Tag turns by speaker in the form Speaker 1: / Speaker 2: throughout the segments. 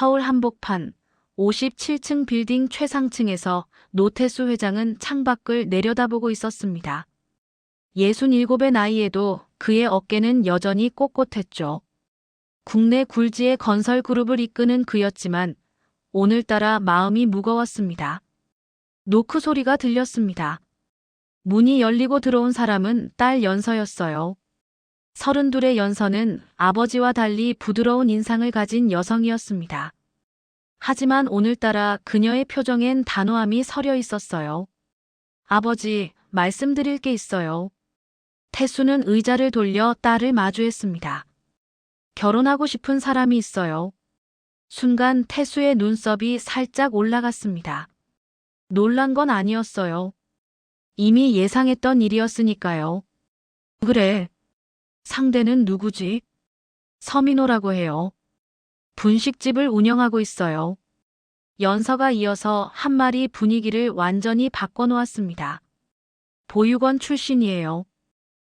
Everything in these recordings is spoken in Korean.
Speaker 1: 서울 한복판 57층 빌딩 최상층에서 노태수 회장은 창밖을 내려다보고 있었습니다. 67의 나이에도 그의 어깨는 여전히 꼿꼿했죠. 국내 굴지의 건설 그룹을 이끄는 그였지만 오늘따라 마음이 무거웠습니다. 노크 소리가 들렸습니다. 문이 열리고 들어온 사람은 딸 연서였어요. 32의 연서는 아버지와 달리 부드러운 인상을 가진 여성이었습니다. 하지만 오늘따라 그녀의 표정엔 단호함이 서려 있었어요. 아버지, 말씀드릴 게 있어요. 태수는 의자를 돌려 딸을 마주했습니다. 결혼하고 싶은 사람이 있어요. 순간 태수의 눈썹이 살짝 올라갔습니다. 놀란 건 아니었어요. 이미 예상했던 일이었으니까요. 그래. 상대는 누구지? 서민호라고 해요. 분식집을 운영하고 있어요. 연서가 이어서 한 말이 분위기를 완전히 바꿔놓았습니다. 보육원 출신이에요.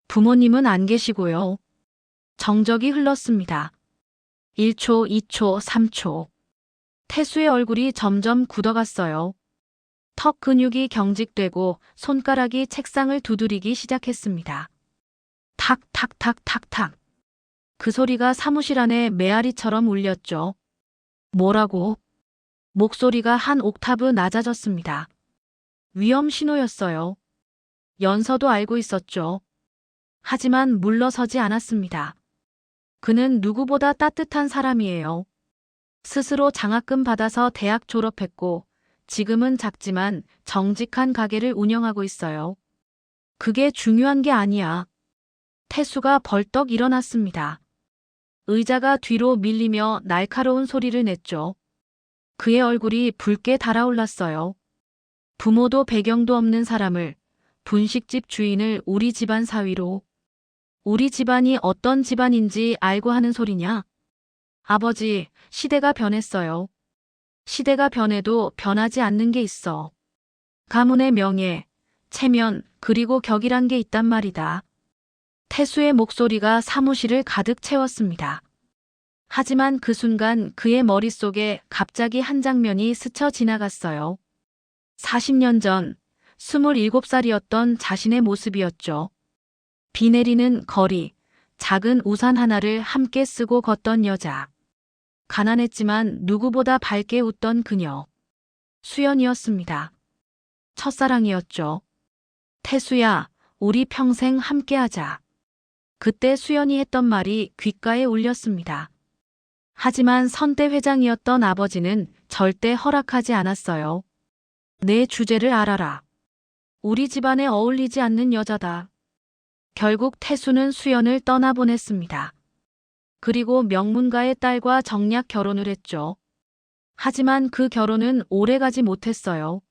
Speaker 1: 부모님은 안 계시고요. 정적이 흘렀습니다. 1초, 2초, 3초. 태수의 얼굴이 점점 굳어갔어요. 턱 근육이 경직되고 손가락이 책상을 두드리기 시작했습니다. 탁탁탁탁탁. 그 소리가 사무실 안에 메아리처럼 울렸죠. 뭐라고? 목소리가 한 옥타브 낮아졌습니다. 위험 신호였어요. 연서도 알고 있었죠. 하지만 물러서지 않았습니다. 그는 누구보다 따뜻한 사람이에요. 스스로 장학금 받아서 대학 졸업했고 지금은 작지만 정직한 가게를 운영하고 있어요. 그게 중요한 게 아니야. 태수가 벌떡 일어났습니다. 의자가 뒤로 밀리며 날카로운 소리를 냈죠. 그의 얼굴이 붉게 달아올랐어요. 부모도 배경도 없는 사람을, 분식집 주인을 우리 집안 사위로. 우리 집안이 어떤 집안인지 알고 하는 소리냐? 아버지, 시대가 변했어요. 시대가 변해도 변하지 않는 게 있어. 가문의 명예, 체면, 그리고 격이란 게 있단 말이다. 태수의 목소리가 사무실을 가득 채웠습니다. 하지만 그 순간 그의 머릿속에 갑자기 한 장면이 스쳐 지나갔어요. 40년 전 27살이었던 자신의 모습이었죠. 비 내리는 거리, 작은 우산 하나를 함께 쓰고 걷던 여자. 가난했지만 누구보다 밝게 웃던 그녀. 수연이었습니다. 첫사랑이었죠. 태수야, 우리 평생 함께하자. 그때 수연이 했던 말이 귓가에 울렸습니다. 하지만 선대 회장이었던 아버지는 절대 허락하지 않았어요. 내 주제를 알아라. 우리 집안에 어울리지 않는 여자다. 결국 태수는 수연을 떠나보냈습니다. 그리고 명문가의 딸과 정략 결혼을 했죠. 하지만 그 결혼은 오래가지 못했어요.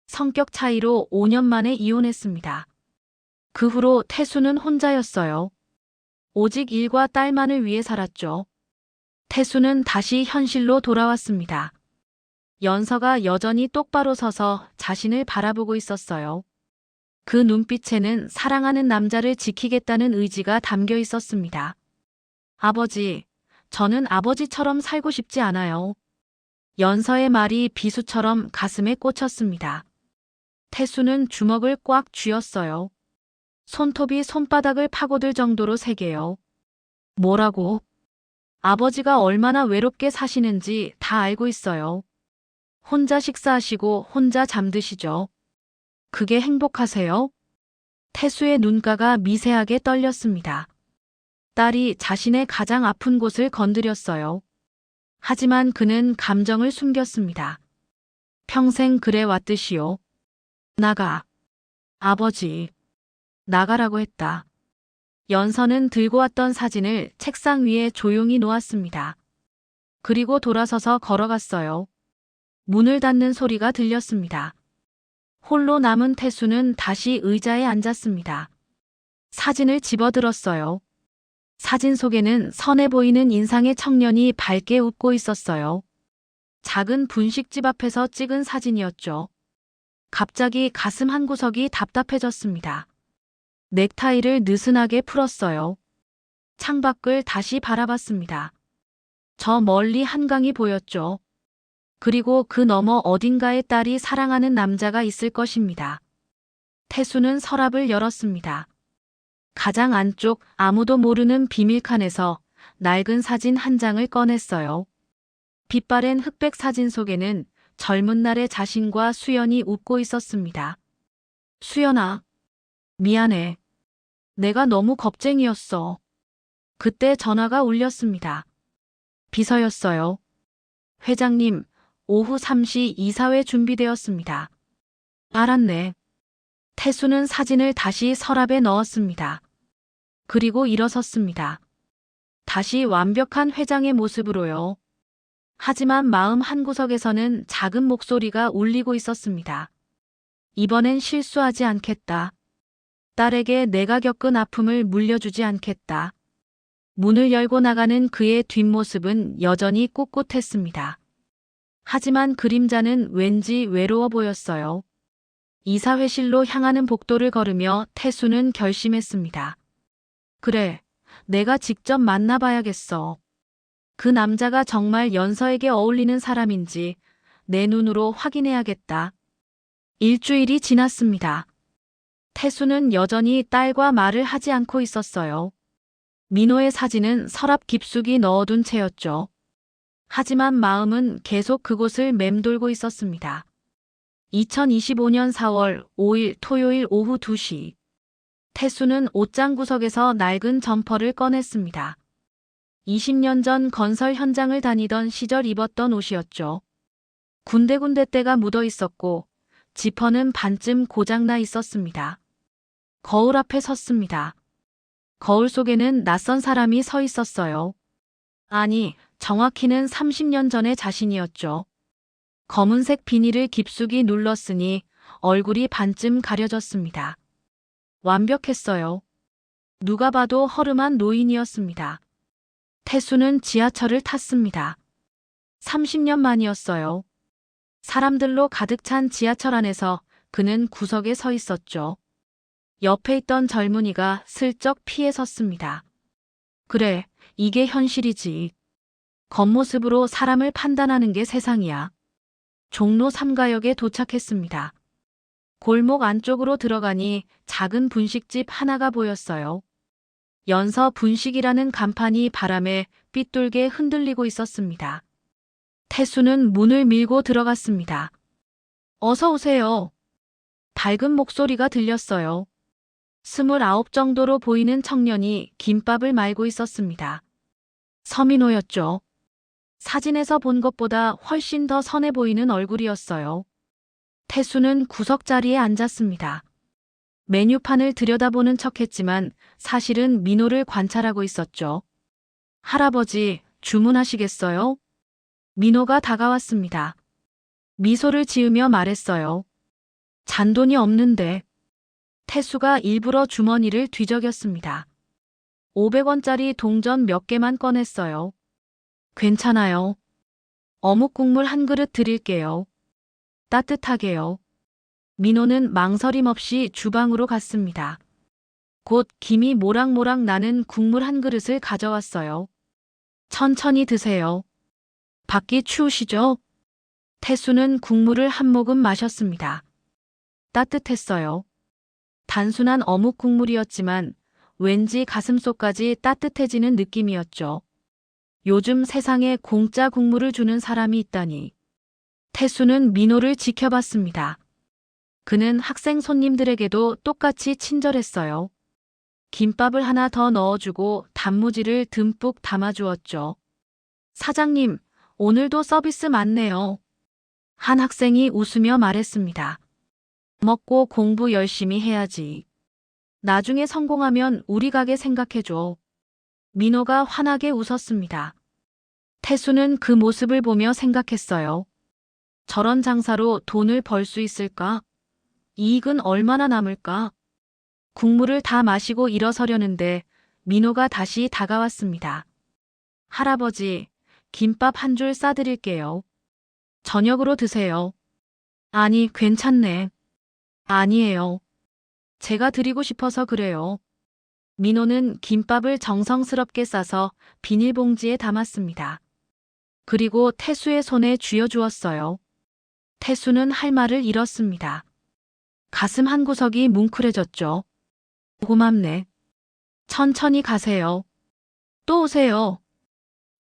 Speaker 1: 성격 차이로 5년 만에 이혼했습니다. 그 후로 태수는 혼자였어요. 오직 일과 딸만을 위해 살았죠. 태수는 다시 현실로 돌아왔습니다. 연서가 여전히 똑바로 서서 자신을 바라보고 있었어요. 그 눈빛에는 사랑하는 남자를 지키겠다는 의지가 담겨 있었습니다. 아버지, 저는 아버지처럼 살고 싶지 않아요. 연서의 말이 비수처럼 가슴에 꽂혔습니다. 태수는 주먹을 꽉 쥐었어요. 손톱이 손바닥을 파고들 정도로 세게요. 뭐라고? 아버지가 얼마나 외롭게 사시는지 다 알고 있어요. 혼자 식사하시고 혼자 잠드시죠. 그게 행복하세요? 태수의 눈가가 미세하게 떨렸습니다. 딸이 자신의 가장 아픈 곳을 건드렸어요. 하지만 그는 감정을 숨겼습니다. 평생 그래 왔듯이요. 나가. 아버지. 나가라고 했다. 연서는 들고 왔던 사진을 책상 위에 조용히 놓았습니다. 그리고 돌아서서 걸어갔어요. 문을 닫는 소리가 들렸습니다. 홀로 남은 태수는 다시 의자에 앉았습니다. 사진을 집어들었어요. 사진 속에는 선해 보이는 인상의 청년이 밝게 웃고 있었어요. 작은 분식집 앞에서 찍은 사진이었죠. 갑자기 가슴 한구석이 답답해졌습니다. 넥타이를 느슨하게 풀었어요. 창밖을 다시 바라봤습니다. 저 멀리 한강이 보였죠. 그리고 그 너머 어딘가에 딸이 사랑하는 남자가 있을 것입니다. 태수는 서랍을 열었습니다. 가장 안쪽 아무도 모르는 비밀칸에서 낡은 사진 한 장을 꺼냈어요. 빛바랜 흑백 사진 속에는 젊은 날의 자신과 수연이 웃고 있었습니다. 수연아, 미안해. 내가 너무 겁쟁이였어. 그때 전화가 울렸습니다. 비서였어요. 회장님, 오후 3시 이사회 준비되었습니다. 알았네. 태수는 사진을 다시 서랍에 넣었습니다. 그리고 일어섰습니다. 다시 완벽한 회장의 모습으로요. 하지만 마음 한구석에서는 작은 목소리가 울리고 있었습니다. 이번엔 실수하지 않겠다. 딸에게 내가 겪은 아픔을 물려주지 않겠다. 문을 열고 나가는 그의 뒷모습은 여전히 꿋꿋했습니다. 하지만 그림자는 왠지 외로워 보였어요. 이사회실로 향하는 복도를 걸으며 태수는 결심했습니다. 그래, 내가 직접 만나봐야겠어. 그 남자가 정말 연서에게 어울리는 사람인지 내 눈으로 확인해야겠다. 일주일이 지났습니다. 태수는 여전히 딸과 말을 하지 않고 있었어요. 민호의 사진은 서랍 깊숙이 넣어둔 채였죠. 하지만 마음은 계속 그곳을 맴돌고 있었습니다. 2025년 4월 5일 토요일 오후 2시. 태수는 옷장 구석에서 낡은 점퍼를 꺼냈습니다. 20년 전 건설 현장을 다니던 시절 입었던 옷이었죠. 군데군데 때가 묻어 있었고 지퍼는 반쯤 고장나 있었습니다. 거울 앞에 섰습니다. 거울 속에는 낯선 사람이 서 있었어요. 아니, 정확히는 30년 전의 자신이었죠. 검은색 비닐을 깊숙이 눌렀으니 얼굴이 반쯤 가려졌습니다. 완벽했어요. 누가 봐도 허름한 노인이었습니다. 태수는 지하철을 탔습니다. 30년 만이었어요. 사람들로 가득 찬 지하철 안에서 그는 구석에 서 있었죠. 옆에 있던 젊은이가 슬쩍 피해 섰습니다. 그래, 이게 현실이지. 겉모습으로 사람을 판단하는 게 세상이야. 종로 3가역에 도착했습니다. 골목 안쪽으로 들어가니 작은 분식집 하나가 보였어요. 연서 분식이라는 간판이 바람에 삐뚤게 흔들리고 있었습니다. 태수는 문을 밀고 들어갔습니다. 어서 오세요. 밝은 목소리가 들렸어요. 29 정도로 보이는 청년이 김밥을 말고 있었습니다. 서민호였죠. 사진에서 본 것보다 훨씬 더 선해 보이는 얼굴이었어요. 태수는 구석 자리에 앉았습니다. 메뉴판을 들여다보는 척했지만 사실은 민호를 관찰하고 있었죠. 할아버지, 주문하시겠어요? 민호가 다가왔습니다. 미소를 지으며 말했어요. 잔돈이 없는데. 태수가 일부러 주머니를 뒤적였습니다. 500원짜리 동전 몇 개만 꺼냈어요. 괜찮아요. 어묵 국물 한 그릇 드릴게요. 따뜻하게요. 민호는 망설임 없이 주방으로 갔습니다. 곧 김이 모락모락 나는 국물 한 그릇을 가져왔어요. 천천히 드세요. 밖이 추우시죠? 태수는 국물을 한 모금 마셨습니다. 따뜻했어요. 단순한 어묵 국물이었지만 왠지 가슴속까지 따뜻해지는 느낌이었죠. 요즘 세상에 공짜 국물을 주는 사람이 있다니. 태수는 민호를 지켜봤습니다. 그는 학생 손님들에게도 똑같이 친절했어요. 김밥을 하나 더 넣어주고 단무지를 듬뿍 담아주었죠. 사장님, 오늘도 서비스 많네요. 한 학생이 웃으며 말했습니다. 먹고 공부 열심히 해야지. 나중에 성공하면 우리 가게 생각해줘. 민호가 환하게 웃었습니다. 태수는 그 모습을 보며 생각했어요. 저런 장사로 돈을 벌 수 있을까? 이익은 얼마나 남을까? 국물을 다 마시고 일어서려는데 민호가 다시 다가왔습니다. 할아버지, 김밥 한 줄 싸드릴게요. 저녁으로 드세요. 아니, 괜찮네. 아니에요. 제가 드리고 싶어서 그래요. 민호는 김밥을 정성스럽게 싸서 비닐봉지에 담았습니다. 그리고 태수의 손에 쥐어주었어요. 태수는 할 말을 잃었습니다. 가슴 한 구석이 뭉클해졌죠. 고맙네. 천천히 가세요. 또 오세요.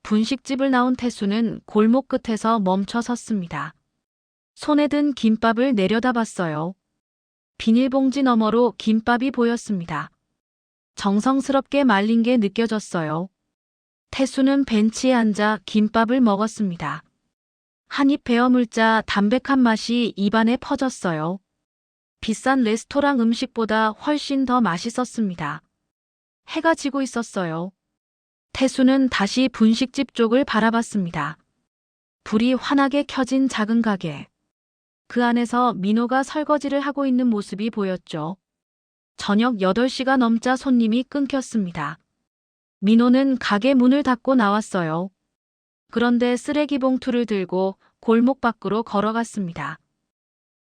Speaker 1: 분식집을 나온 태수는 골목 끝에서 멈춰 섰습니다. 손에 든 김밥을 내려다봤어요. 비닐봉지 너머로 김밥이 보였습니다. 정성스럽게 말린 게 느껴졌어요. 태수는 벤치에 앉아 김밥을 먹었습니다. 한 입 베어 물자 담백한 맛이 입안에 퍼졌어요. 비싼 레스토랑 음식보다 훨씬 더 맛있었습니다. 해가 지고 있었어요. 태수는 다시 분식집 쪽을 바라봤습니다. 불이 환하게 켜진 작은 가게. 그 안에서 민호가 설거지를 하고 있는 모습이 보였죠. 저녁 8시가 넘자 손님이 끊겼습니다. 민호는 가게 문을 닫고 나왔어요. 그런데 쓰레기 봉투를 들고 골목 밖으로 걸어갔습니다.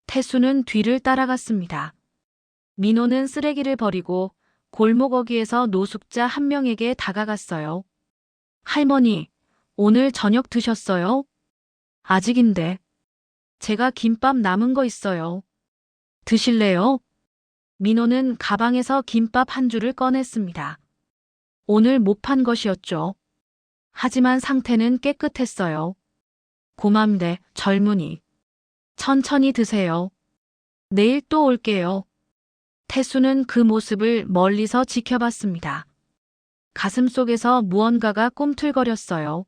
Speaker 1: 태수는 뒤를 따라갔습니다. 민호는 쓰레기를 버리고 골목 어귀에서 노숙자 한 명에게 다가갔어요. 할머니, 오늘 저녁 드셨어요? 아직인데. 제가 김밥 남은 거 있어요. 드실래요? 민호는 가방에서 김밥 한 줄을 꺼냈습니다. 오늘 못 판 것이었죠. 하지만 상태는 깨끗했어요. 고맙네, 젊은이. 천천히 드세요. 내일 또 올게요. 태수는 그 모습을 멀리서 지켜봤습니다. 가슴속에서 무언가가 꿈틀거렸어요.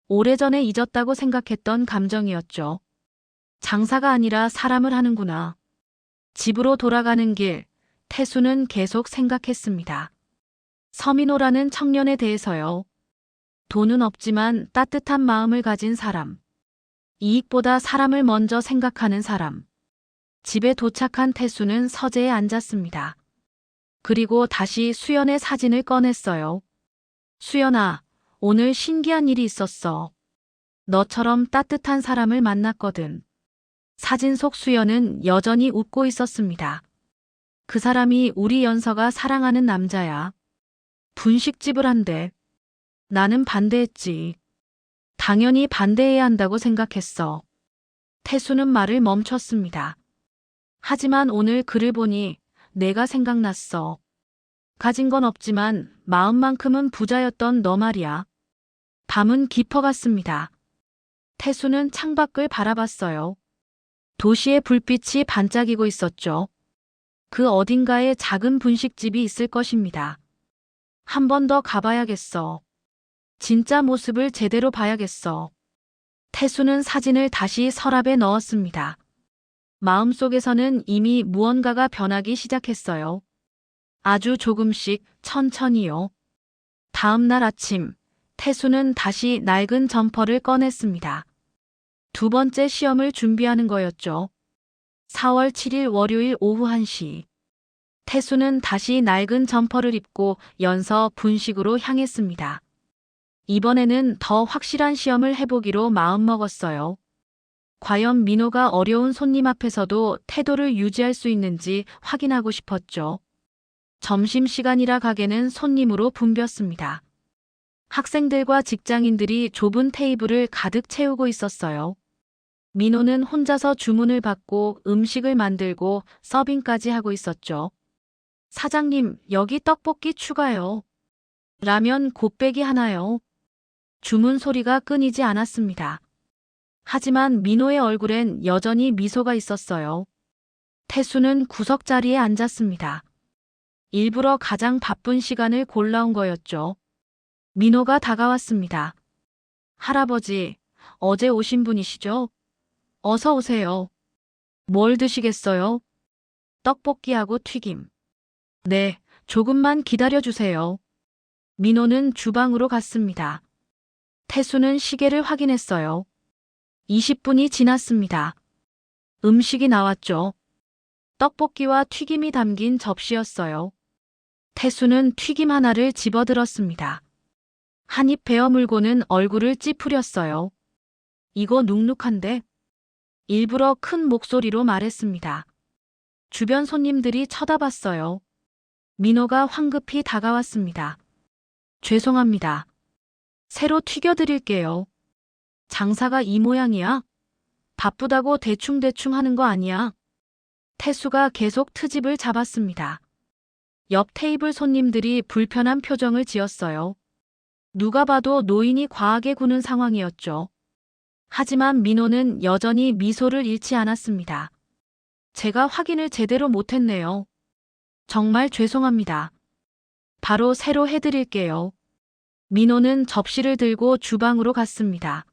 Speaker 1: 오래전에 잊었다고 생각했던 감정이었죠. 장사가 아니라 사람을 하는구나. 집으로 돌아가는 길, 태수는 계속 생각했습니다. 서민호라는 청년에 대해서요. 돈은 없지만 따뜻한 마음을 가진 사람. 이익보다 사람을 먼저 생각하는 사람. 집에 도착한 태수는 서재에 앉았습니다. 그리고 다시 수연의 사진을 꺼냈어요. 수연아, 오늘 신기한 일이 있었어. 너처럼 따뜻한 사람을 만났거든. 사진 속 수연은 여전히 웃고 있었습니다. 그 사람이 우리 연서가 사랑하는 남자야. 분식집을 한대. 나는 반대했지. 당연히 반대해야 한다고 생각했어. 태수는 말을 멈췄습니다. 하지만 오늘 글을 보니 내가 생각났어. 가진 건 없지만 마음만큼은 부자였던 너 말이야. 밤은 깊어갔습니다. 태수는 창밖을 바라봤어요. 도시의 불빛이 반짝이고 있었죠. 그 어딘가에 작은 분식집이 있을 것입니다. 한 번 더 가봐야겠어. 진짜 모습을 제대로 봐야겠어. 태수는 사진을 다시 서랍에 넣었습니다. 마음속에서는 이미 무언가가 변하기 시작했어요. 아주 조금씩 천천히요. 다음 날 아침, 태수는 다시 낡은 점퍼를 꺼냈습니다. 두 번째 시험을 준비하는 거였죠. 4월 7일 월요일 오후 1시. 태수는 다시 낡은 점퍼를 입고 연서 분식으로 향했습니다. 이번에는 더 확실한 시험을 해보기로 마음먹었어요. 과연 민호가 어려운 손님 앞에서도 태도를 유지할 수 있는지 확인하고 싶었죠. 점심시간이라 가게는 손님으로 붐볐습니다. 학생들과 직장인들이 좁은 테이블을 가득 채우고 있었어요. 민호는 혼자서 주문을 받고 음식을 만들고 서빙까지 하고 있었죠. 사장님, 여기 떡볶이 추가요. 라면 곱빼기 하나요. 주문 소리가 끊이지 않았습니다. 하지만 민호의 얼굴엔 여전히 미소가 있었어요. 태수는 구석자리에 앉았습니다. 일부러 가장 바쁜 시간을 골라온 거였죠. 민호가 다가왔습니다. 할아버지, 어제 오신 분이시죠? 어서 오세요. 뭘 드시겠어요? 떡볶이하고 튀김. 네, 조금만 기다려주세요. 민호는 주방으로 갔습니다. 태수는 시계를 확인했어요. 20분이 지났습니다. 음식이 나왔죠. 떡볶이와 튀김이 담긴 접시였어요. 태수는 튀김 하나를 집어들었습니다. 한 입 베어 물고는 얼굴을 찌푸렸어요. 이거 눅눅한데? 일부러 큰 목소리로 말했습니다. 주변 손님들이 쳐다봤어요. 민호가 황급히 다가왔습니다. 죄송합니다. 새로 튀겨드릴게요. 장사가 이 모양이야? 바쁘다고 대충대충 하는 거 아니야? 태수가 계속 트집을 잡았습니다. 옆 테이블 손님들이 불편한 표정을 지었어요. 누가 봐도 노인이 과하게 구는 상황이었죠. 하지만 민호는 여전히 미소를 잃지 않았습니다. 제가 확인을 제대로 못했네요. 정말 죄송합니다. 바로 새로 해드릴게요. 민호는 접시를 들고 주방으로 갔습니다.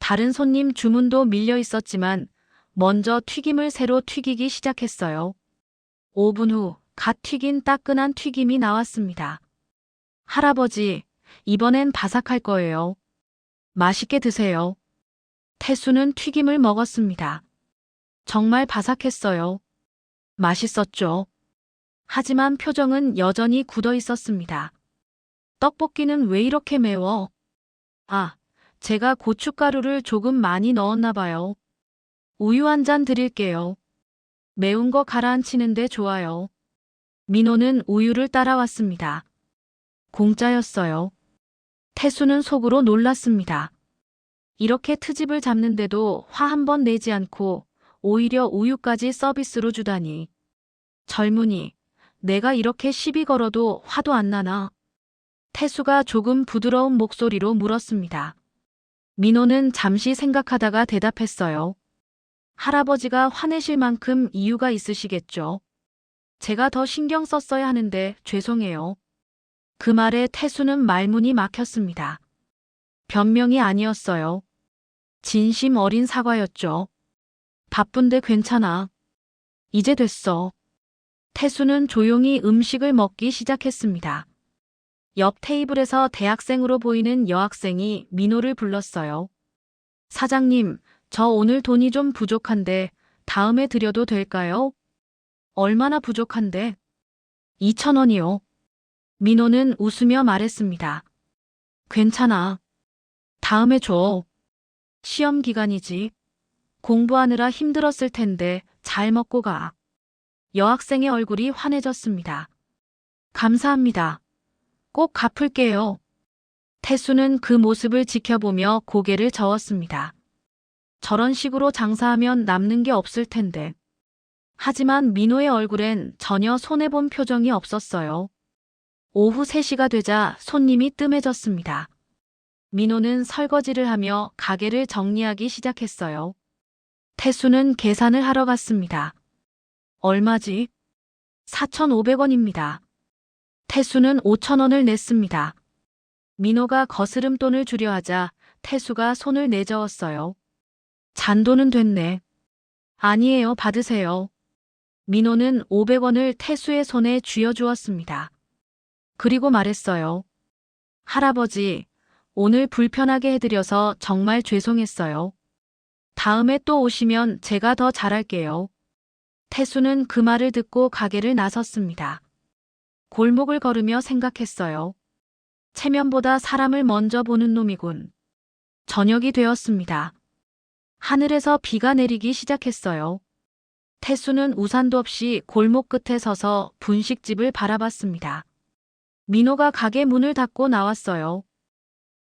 Speaker 1: 다른 손님 주문도 밀려 있었지만 먼저 튀김을 새로 튀기기 시작했어요. 5분 후 갓 튀긴 따끈한 튀김이 나왔습니다. 할아버지, 이번엔 바삭할 거예요. 맛있게 드세요. 태수는 튀김을 먹었습니다. 정말 바삭했어요. 맛있었죠. 하지만 표정은 여전히 굳어 있었습니다. 떡볶이는 왜 이렇게 매워? 아, 제가 고춧가루를 조금 많이 넣었나 봐요. 우유 한 잔 드릴게요. 매운 거 가라앉히는데 좋아요. 민호는 우유를 따라왔습니다. 공짜였어요. 태수는 속으로 놀랐습니다. 이렇게 트집을 잡는데도 화 한 번 내지 않고 오히려 우유까지 서비스로 주다니. 젊은이, 내가 이렇게 시비 걸어도 화도 안 나나? 태수가 조금 부드러운 목소리로 물었습니다. 민호는 잠시 생각하다가 대답했어요. 할아버지가 화내실 만큼 이유가 있으시겠죠. 제가 더 신경 썼어야 하는데 죄송해요. 그 말에 태수는 말문이 막혔습니다. 변명이 아니었어요. 진심 어린 사과였죠. 바쁜데 괜찮아. 이제 됐어. 태수는 조용히 음식을 먹기 시작했습니다. 옆 테이블에서 대학생으로 보이는 여학생이 민호를 불렀어요. 사장님, 저 오늘 돈이 좀 부족한데 다음에 드려도 될까요? 얼마나 부족한데? 2,000원이요. 민호는 웃으며 말했습니다. 괜찮아. 다음에 줘. 시험 기간이지. 공부하느라 힘들었을 텐데 잘 먹고 가. 여학생의 얼굴이 환해졌습니다. 감사합니다. 꼭 갚을게요. 태수는 그 모습을 지켜보며 고개를 저었습니다. 저런 식으로 장사하면 남는 게 없을 텐데. 하지만 민호의 얼굴엔 전혀 손해본 표정이 없었어요. 오후 3시가 되자 손님이 뜸해졌습니다. 민호는 설거지를 하며 가게를 정리하기 시작했어요. 태수는 계산을 하러 갔습니다. 얼마지? 4,500원입니다. 태수는 5,000원을 냈습니다. 민호가 거스름돈을 주려 하자 태수가 손을 내저었어요. 잔돈은 됐네. 아니에요, 받으세요. 민호는 500원을 태수의 손에 쥐어주었습니다. 그리고 말했어요. 할아버지, 오늘 불편하게 해드려서 정말 죄송했어요. 다음에 또 오시면 제가 더 잘할게요. 태수는 그 말을 듣고 가게를 나섰습니다. 골목을 걸으며 생각했어요. 체면보다 사람을 먼저 보는 놈이군. 저녁이 되었습니다. 하늘에서 비가 내리기 시작했어요. 태수는 우산도 없이 골목 끝에 서서 분식집을 바라봤습니다. 민호가 가게 문을 닫고 나왔어요.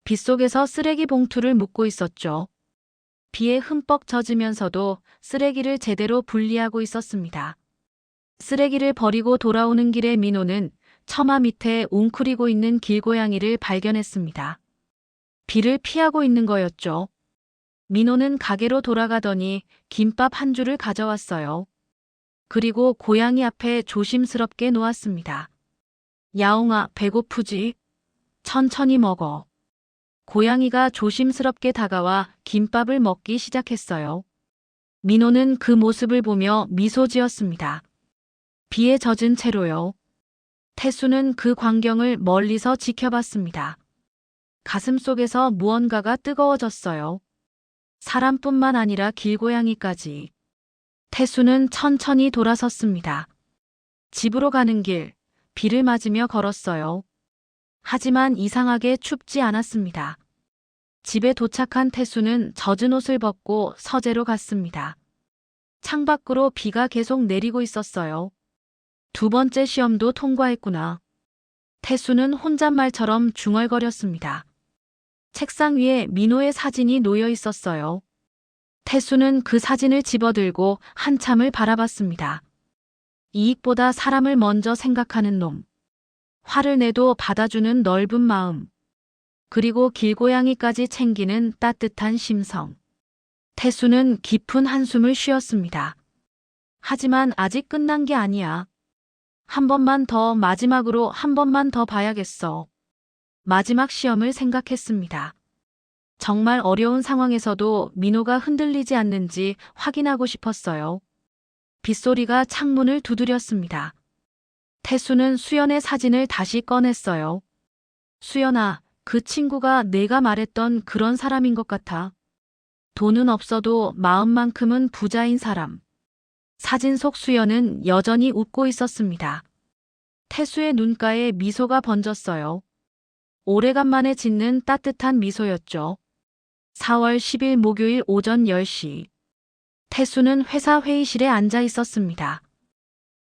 Speaker 1: 빗속에서 쓰레기 봉투를 묶고 있었죠. 비에 흠뻑 젖으면서도 쓰레기를 제대로 분리하고 있었습니다. 쓰레기를 버리고 돌아오는 길에 민호는 처마 밑에 웅크리고 있는 길고양이를 발견했습니다. 비를 피하고 있는 거였죠. 민호는 가게로 돌아가더니 김밥 한 줄을 가져왔어요. 그리고 고양이 앞에 조심스럽게 놓았습니다. 야옹아, 배고프지? 천천히 먹어. 고양이가 조심스럽게 다가와 김밥을 먹기 시작했어요. 민호는 그 모습을 보며 미소 지었습니다. 비에 젖은 채로요. 태수는 그 광경을 멀리서 지켜봤습니다. 가슴속에서 무언가가 뜨거워졌어요. 사람뿐만 아니라 길고양이까지. 태수는 천천히 돌아섰습니다. 집으로 가는 길, 비를 맞으며 걸었어요. 하지만 이상하게 춥지 않았습니다. 집에 도착한 태수는 젖은 옷을 벗고 서재로 갔습니다. 창밖으로 비가 계속 내리고 있었어요. 2번째 시험도 통과했구나. 태수는 혼잣말처럼 중얼거렸습니다. 책상 위에 민호의 사진이 놓여 있었어요. 태수는 그 사진을 집어들고 한참을 바라봤습니다. 이익보다 사람을 먼저 생각하는 놈. 화를 내도 받아주는 넓은 마음. 그리고 길고양이까지 챙기는 따뜻한 심성. 태수는 깊은 한숨을 쉬었습니다. 하지만 아직 끝난 게 아니야. 한 번만 더, 마지막으로 한 번만 더 봐야겠어. 마지막 시험을 생각했습니다. 정말 어려운 상황에서도 민호가 흔들리지 않는지 확인하고 싶었어요. 빗소리가 창문을 두드렸습니다. 태수는 수연의 사진을 다시 꺼냈어요. 수연아, 그 친구가 내가 말했던 그런 사람인 것 같아. 돈은 없어도 마음만큼은 부자인 사람. 사진 속 수연은 여전히 웃고 있었습니다. 태수의 눈가에 미소가 번졌어요. 오래간만에 짓는 따뜻한 미소였죠. 4월 10일 목요일 오전 10시. 태수는 회사 회의실에 앉아 있었습니다.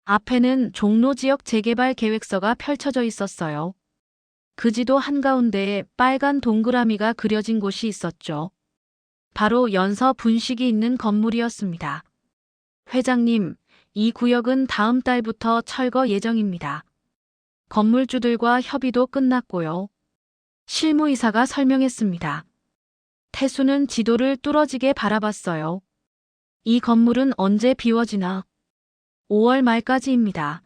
Speaker 1: 앞에는 종로 지역 재개발 계획서가 펼쳐져 있었어요. 그 지도 한가운데에 빨간 동그라미가 그려진 곳이 있었죠. 바로 연서 분식이 있는 건물이었습니다. 회장님, 이 구역은 다음 달부터 철거 예정입니다. 건물주들과 협의도 끝났고요. 실무이사가 설명했습니다. 태수는 지도를 뚫어지게 바라봤어요. 이 건물은 언제 비워지나? 5월 말까지입니다.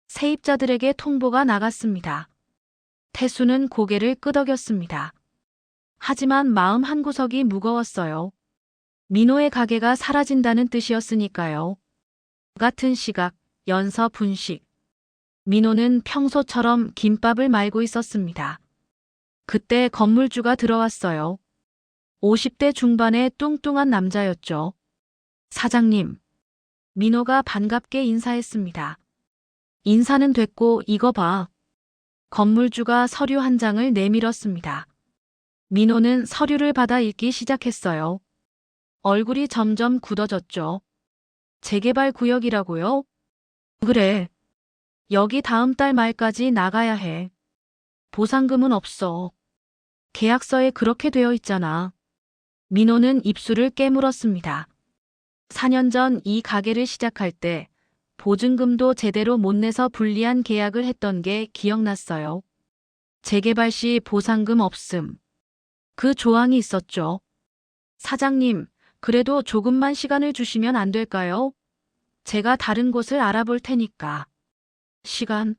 Speaker 1: 세입자들에게 통보가 나갔습니다. 태수는 고개를 끄덕였습니다. 하지만 마음 한구석이 무거웠어요. 민호의 가게가 사라진다는 뜻이었으니까요. 같은 시각, 연서 분식. 민호는 평소처럼 김밥을 말고 있었습니다. 그때 건물주가 들어왔어요. 50대 중반의 뚱뚱한 남자였죠. 사장님. 민호가 반갑게 인사했습니다. 인사는 됐고 이거 봐. 건물주가 서류 한 장을 내밀었습니다. 민호는 서류를 받아 읽기 시작했어요. 얼굴이 점점 굳어졌죠. 재개발 구역이라고요? 그래. 여기 다음 달 말까지 나가야 해. 보상금은 없어. 계약서에 그렇게 되어 있잖아. 민호는 입술을 깨물었습니다. 4년 전 이 가게를 시작할 때 보증금도 제대로 못 내서 불리한 계약을 했던 게 기억났어요. 재개발 시 보상금 없음. 그 조항이 있었죠. 사장님, 그래도 조금만 시간을 주시면 안 될까요? 제가 다른 곳을 알아볼 테니까. 시간?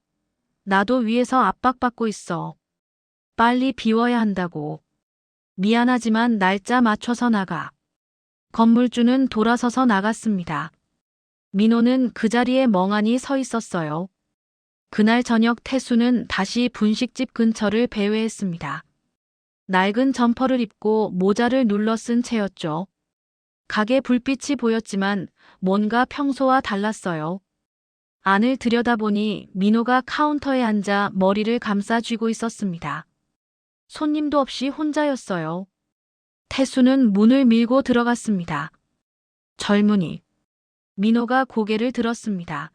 Speaker 1: 나도 위에서 압박받고 있어. 빨리 비워야 한다고. 미안하지만 날짜 맞춰서 나가. 건물주는 돌아서서 나갔습니다. 민호는 그 자리에 멍하니 서 있었어요. 그날 저녁 태수는 다시 분식집 근처를 배회했습니다. 낡은 점퍼를 입고 모자를 눌러 쓴 채였죠. 가게 불빛이 보였지만 뭔가 평소와 달랐어요. 안을 들여다보니 민호가 카운터에 앉아 머리를 감싸 쥐고 있었습니다. 손님도 없이 혼자였어요. 태수는 문을 밀고 들어갔습니다. 젊은이. 민호가 고개를 들었습니다.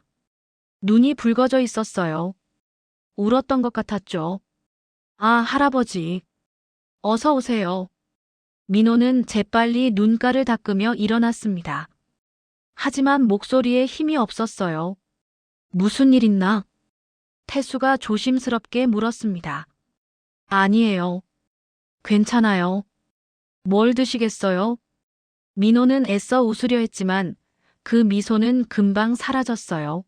Speaker 1: 눈이 붉어져 있었어요. 울었던 것 같았죠. 아, 할아버지. 어서 오세요. 민호는 재빨리 눈가를 닦으며 일어났습니다. 하지만 목소리에 힘이 없었어요. 무슨 일 있나? 태수가 조심스럽게 물었습니다. 아니에요. 괜찮아요. 뭘 드시겠어요? 민호는 애써 웃으려 했지만 그 미소는 금방 사라졌어요.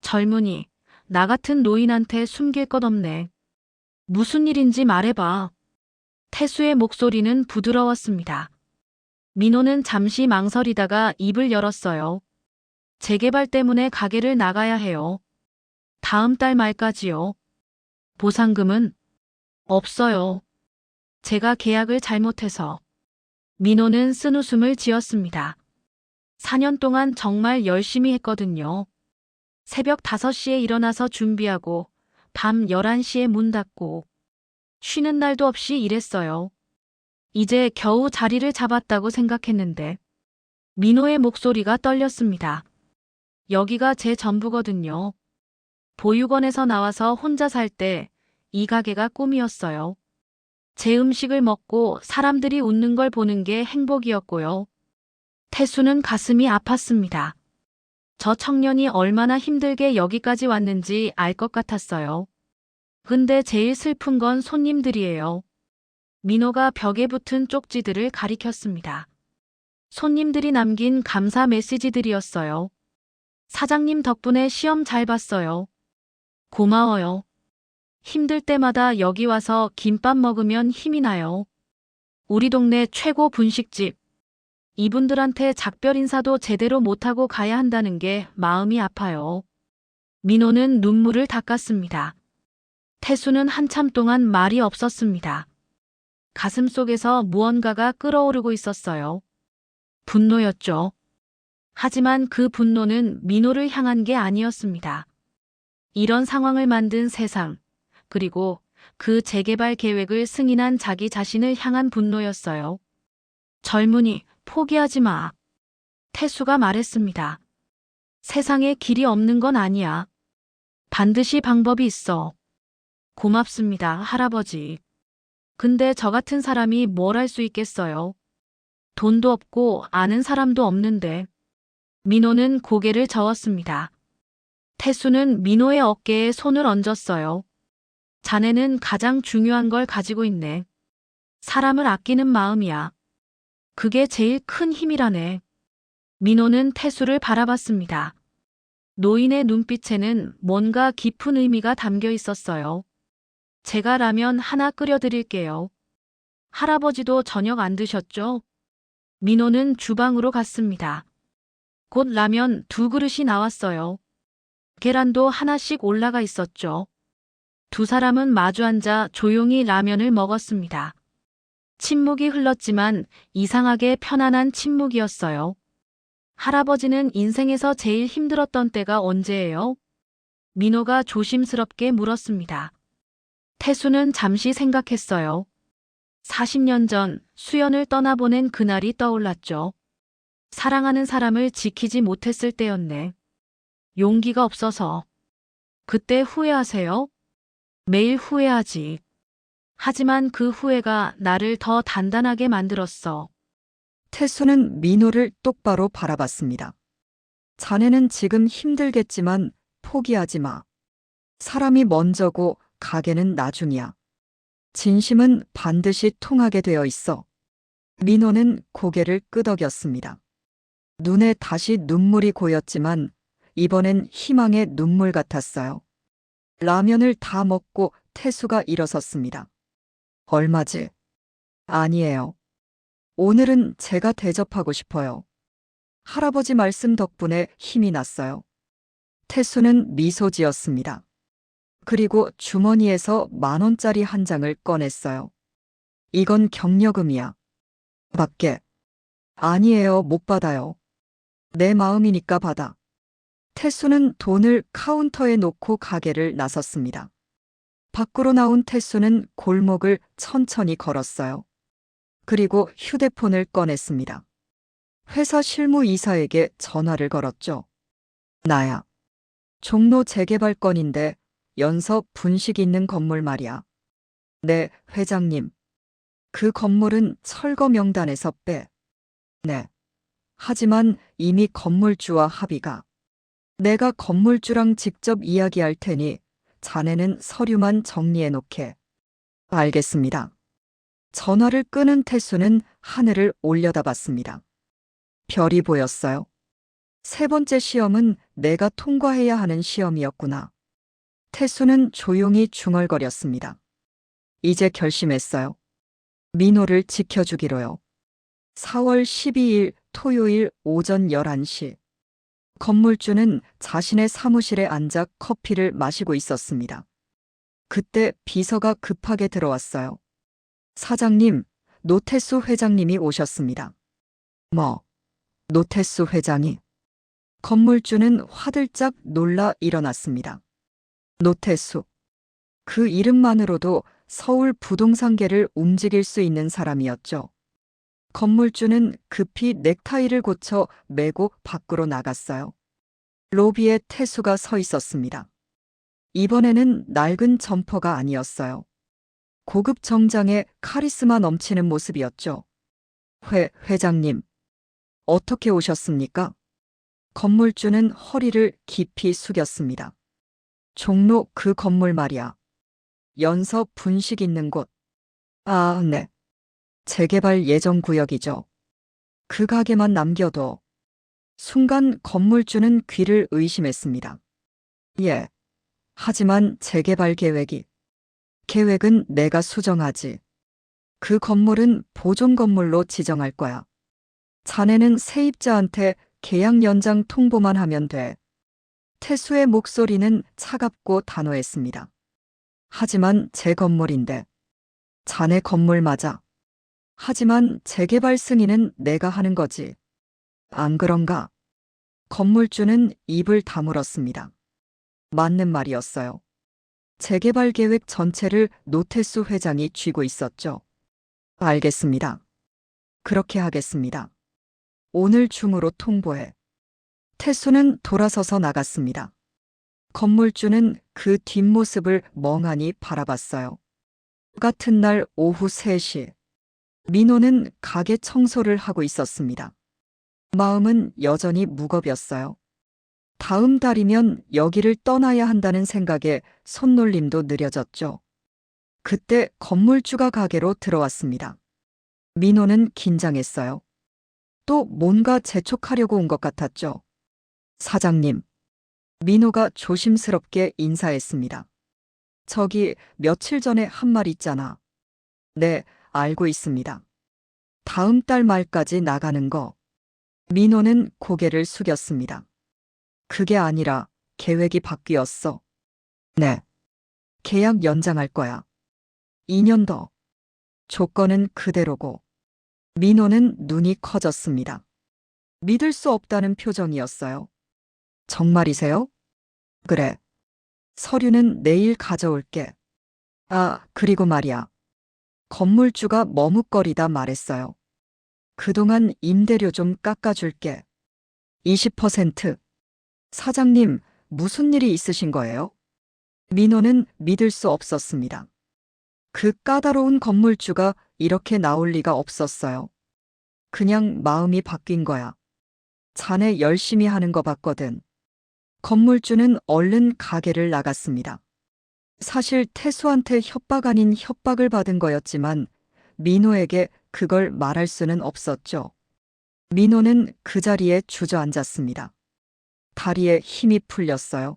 Speaker 1: 젊은이, 나 같은 노인한테 숨길 것 없네. 무슨 일인지 말해봐. 태수의 목소리는 부드러웠습니다. 민호는 잠시 망설이다가 입을 열었어요. 재개발 때문에 가게를 나가야 해요. 다음 달 말까지요. 보상금은? 없어요. 제가 계약을 잘못해서. 민호는 쓴웃음을 지었습니다. 4년 동안 정말 열심히 했거든요. 새벽 5시에 일어나서 준비하고 밤 11시에 문 닫고 쉬는 날도 없이 일했어요. 이제 겨우 자리를 잡았다고 생각했는데 민호의 목소리가 떨렸습니다. 여기가 제 전부거든요. 보육원에서 나와서 혼자 살 때 이 가게가 꿈이었어요. 제 음식을 먹고 사람들이 웃는 걸 보는 게 행복이었고요. 태수는 가슴이 아팠습니다. 저 청년이 얼마나 힘들게 여기까지 왔는지 알 것 같았어요. 근데 제일 슬픈 건 손님들이에요. 민호가 벽에 붙은 쪽지들을 가리켰습니다. 손님들이 남긴 감사 메시지들이었어요. 사장님 덕분에 시험 잘 봤어요. 고마워요. 힘들 때마다 여기 와서 김밥 먹으면 힘이 나요. 우리 동네 최고 분식집. 이분들한테 작별 인사도 제대로 못하고 가야 한다는 게 마음이 아파요. 민호는 눈물을 닦았습니다. 태수는 한참 동안 말이 없었습니다. 가슴 속에서 무언가가 끓어오르고 있었어요. 분노였죠. 하지만 그 분노는 민호를 향한 게 아니었습니다. 이런 상황을 만든 세상, 그리고 그 재개발 계획을 승인한 자기 자신을 향한 분노였어요. 젊은이, 포기하지 마. 태수가 말했습니다. 세상에 길이 없는 건 아니야. 반드시 방법이 있어. 고맙습니다, 할아버지. 근데 저 같은 사람이 뭘 할 수 있겠어요? 돈도 없고 아는 사람도 없는데. 민호는 고개를 저었습니다. 태수는 민호의 어깨에 손을 얹었어요. 자네는 가장 중요한 걸 가지고 있네. 사람을 아끼는 마음이야. 그게 제일 큰 힘이라네. 민호는 태수를 바라봤습니다. 노인의 눈빛에는 뭔가 깊은 의미가 담겨 있었어요. 제가 라면 하나 끓여드릴게요. 할아버지도 저녁 안 드셨죠? 민호는 주방으로 갔습니다. 곧 라면 2그릇이 나왔어요. 계란도 하나씩 올라가 있었죠. 두 사람은 마주 앉아 조용히 라면을 먹었습니다. 침묵이 흘렀지만 이상하게 편안한 침묵이었어요. 할아버지는 인생에서 제일 힘들었던 때가 언제예요? 민호가 조심스럽게 물었습니다. 태수는 잠시 생각했어요. 40년 전 수연을 떠나보낸 그날이 떠올랐죠. 사랑하는 사람을 지키지 못했을 때였네. 용기가 없어서. 그때 후회하세요? 매일 후회하지. 하지만 그 후회가 나를 더 단단하게 만들었어.
Speaker 2: 태수는 민호를 똑바로 바라봤습니다. 자네는 지금 힘들겠지만 포기하지 마. 사람이 먼저고 가게는 나중이야. 진심은 반드시 통하게 되어 있어. 민호는 고개를 끄덕였습니다. 눈에 다시 눈물이 고였지만 이번엔 희망의 눈물 같았어요. 라면을 다 먹고 태수가 일어섰습니다. 얼마지? 아니에요. 오늘은 제가 대접하고 싶어요. 할아버지 말씀 덕분에 힘이 났어요. 태수는 미소 지었습니다. 그리고 주머니에서 10,000원짜리 한 장을 꺼냈어요. 이건 경력금이야. 받게. 아니에요, 못 받아요. 내 마음이니까 받아. 태수는 돈을 카운터에 놓고 가게를 나섰습니다. 밖으로 나온 태수는 골목을 천천히 걸었어요. 그리고 휴대폰을 꺼냈습니다. 회사 실무이사에게 전화를 걸었죠. 나야. 종로 재개발 건인데 연서 분식 있는 건물 말이야. 네, 회장님. 그 건물은 철거 명단에서 빼. 네. 하지만 이미 건물주와 합의가. 내가 건물주랑 직접 이야기할 테니 자네는 서류만 정리해 놓게. 알겠습니다. 전화를 끄는 태수는 하늘을 올려다봤습니다. 별이 보였어요. 3번째 시험은 내가 통과해야 하는 시험이었구나. 태수는 조용히 중얼거렸습니다. 이제 결심했어요. 민호를 지켜주기로요. 4월 12일 토요일 오전 11시. 건물주는 자신의 사무실에 앉아 커피를 마시고 있었습니다. 그때 비서가 급하게 들어왔어요. 사장님, 노태수 회장님이 오셨습니다. 뭐, 노태수 회장이? 건물주는 화들짝 놀라 일어났습니다. 노태수. 그 이름만으로도 서울 부동산계를 움직일 수 있는 사람이었죠. 건물주는 급히 넥타이를 고쳐 매고 밖으로 나갔어요. 로비에 태수가 서 있었습니다. 이번에는 낡은 점퍼가 아니었어요. 고급 정장에 카리스마 넘치는 모습이었죠. 회장님, 어떻게 오셨습니까? 건물주는 허리를 깊이 숙였습니다. 종로 그 건물 말이야. 연서 분식 있는 곳. 아, 네. 재개발 예정 구역이죠. 그 가게만 남겨도. 순간 건물주는 귀를 의심했습니다. 예. 하지만 재개발 계획은 내가 수정하지. 그 건물은 보존 건물로 지정할 거야. 자네는 세입자한테 계약 연장 통보만 하면 돼. 태수의 목소리는 차갑고 단호했습니다. 하지만 제 건물인데. 자네 건물 맞아. 하지만 재개발 승인은 내가 하는 거지. 안 그런가? 건물주는 입을 다물었습니다. 맞는 말이었어요. 재개발 계획 전체를 노태수 회장이 쥐고 있었죠. 알겠습니다. 그렇게 하겠습니다. 오늘 중으로 통보해. 태수는 돌아서서 나갔습니다. 건물주는 그 뒷모습을 멍하니 바라봤어요. 같은 날 오후 3시. 민호는 가게 청소를 하고 있었습니다. 마음은 여전히 무겁였어요. 다음 달이면 여기를 떠나야 한다는 생각에 손놀림도 느려졌죠. 그때 건물주가 가게로 들어왔습니다. 민호는 긴장했어요. 또 뭔가 재촉하려고 온 것 같았죠. 사장님. 민호가 조심스럽게 인사했습니다. 저기 며칠 전에 한 말 있잖아. 네, 알고 있습니다. 다음 달 말까지 나가는 거. 민호는 고개를 숙였습니다. 그게 아니라 계획이 바뀌었어. 네. 계약 연장할 거야. 2년 더. 조건은 그대로고. 민호는 눈이 커졌습니다. 믿을 수 없다는 표정이었어요. 정말이세요? 그래. 서류는 내일 가져올게. 아, 그리고 말이야. 건물주가 머뭇거리다 말했어요. 그동안 임대료 좀 깎아줄게. 20%. 사장님, 무슨 일이 있으신 거예요? 민호는 믿을 수 없었습니다. 그 까다로운 건물주가 이렇게 나올 리가 없었어요. 그냥 마음이 바뀐 거야. 자네 열심히 하는 거 봤거든. 건물주는 얼른 가게를 나갔습니다. 사실 태수한테 협박 아닌 협박을 받은 거였지만 민호에게 그걸 말할 수는 없었죠. 민호는 그 자리에 주저앉았습니다. 다리에 힘이 풀렸어요.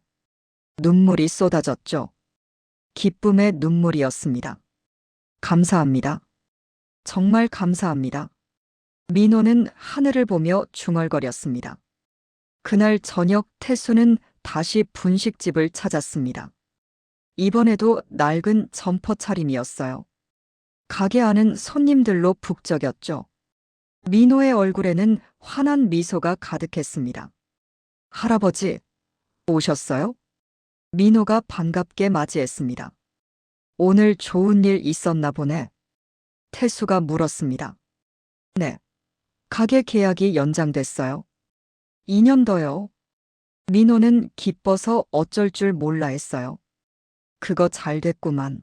Speaker 2: 눈물이 쏟아졌죠. 기쁨의 눈물이었습니다. 감사합니다. 정말 감사합니다. 민호는 하늘을 보며 중얼거렸습니다. 그날 저녁 태수는 다시 분식집을 찾았습니다. 이번에도 낡은 점퍼 차림이었어요. 가게 안은 손님들로 북적였죠. 민호의 얼굴에는 환한 미소가 가득했습니다. 할아버지, 오셨어요? 민호가 반갑게 맞이했습니다. 오늘 좋은 일 있었나 보네. 태수가 물었습니다. 네. 가게 계약이 연장됐어요. 2년 더요. 민호는 기뻐서 어쩔 줄 몰라 했어요. 그거 잘 됐구만.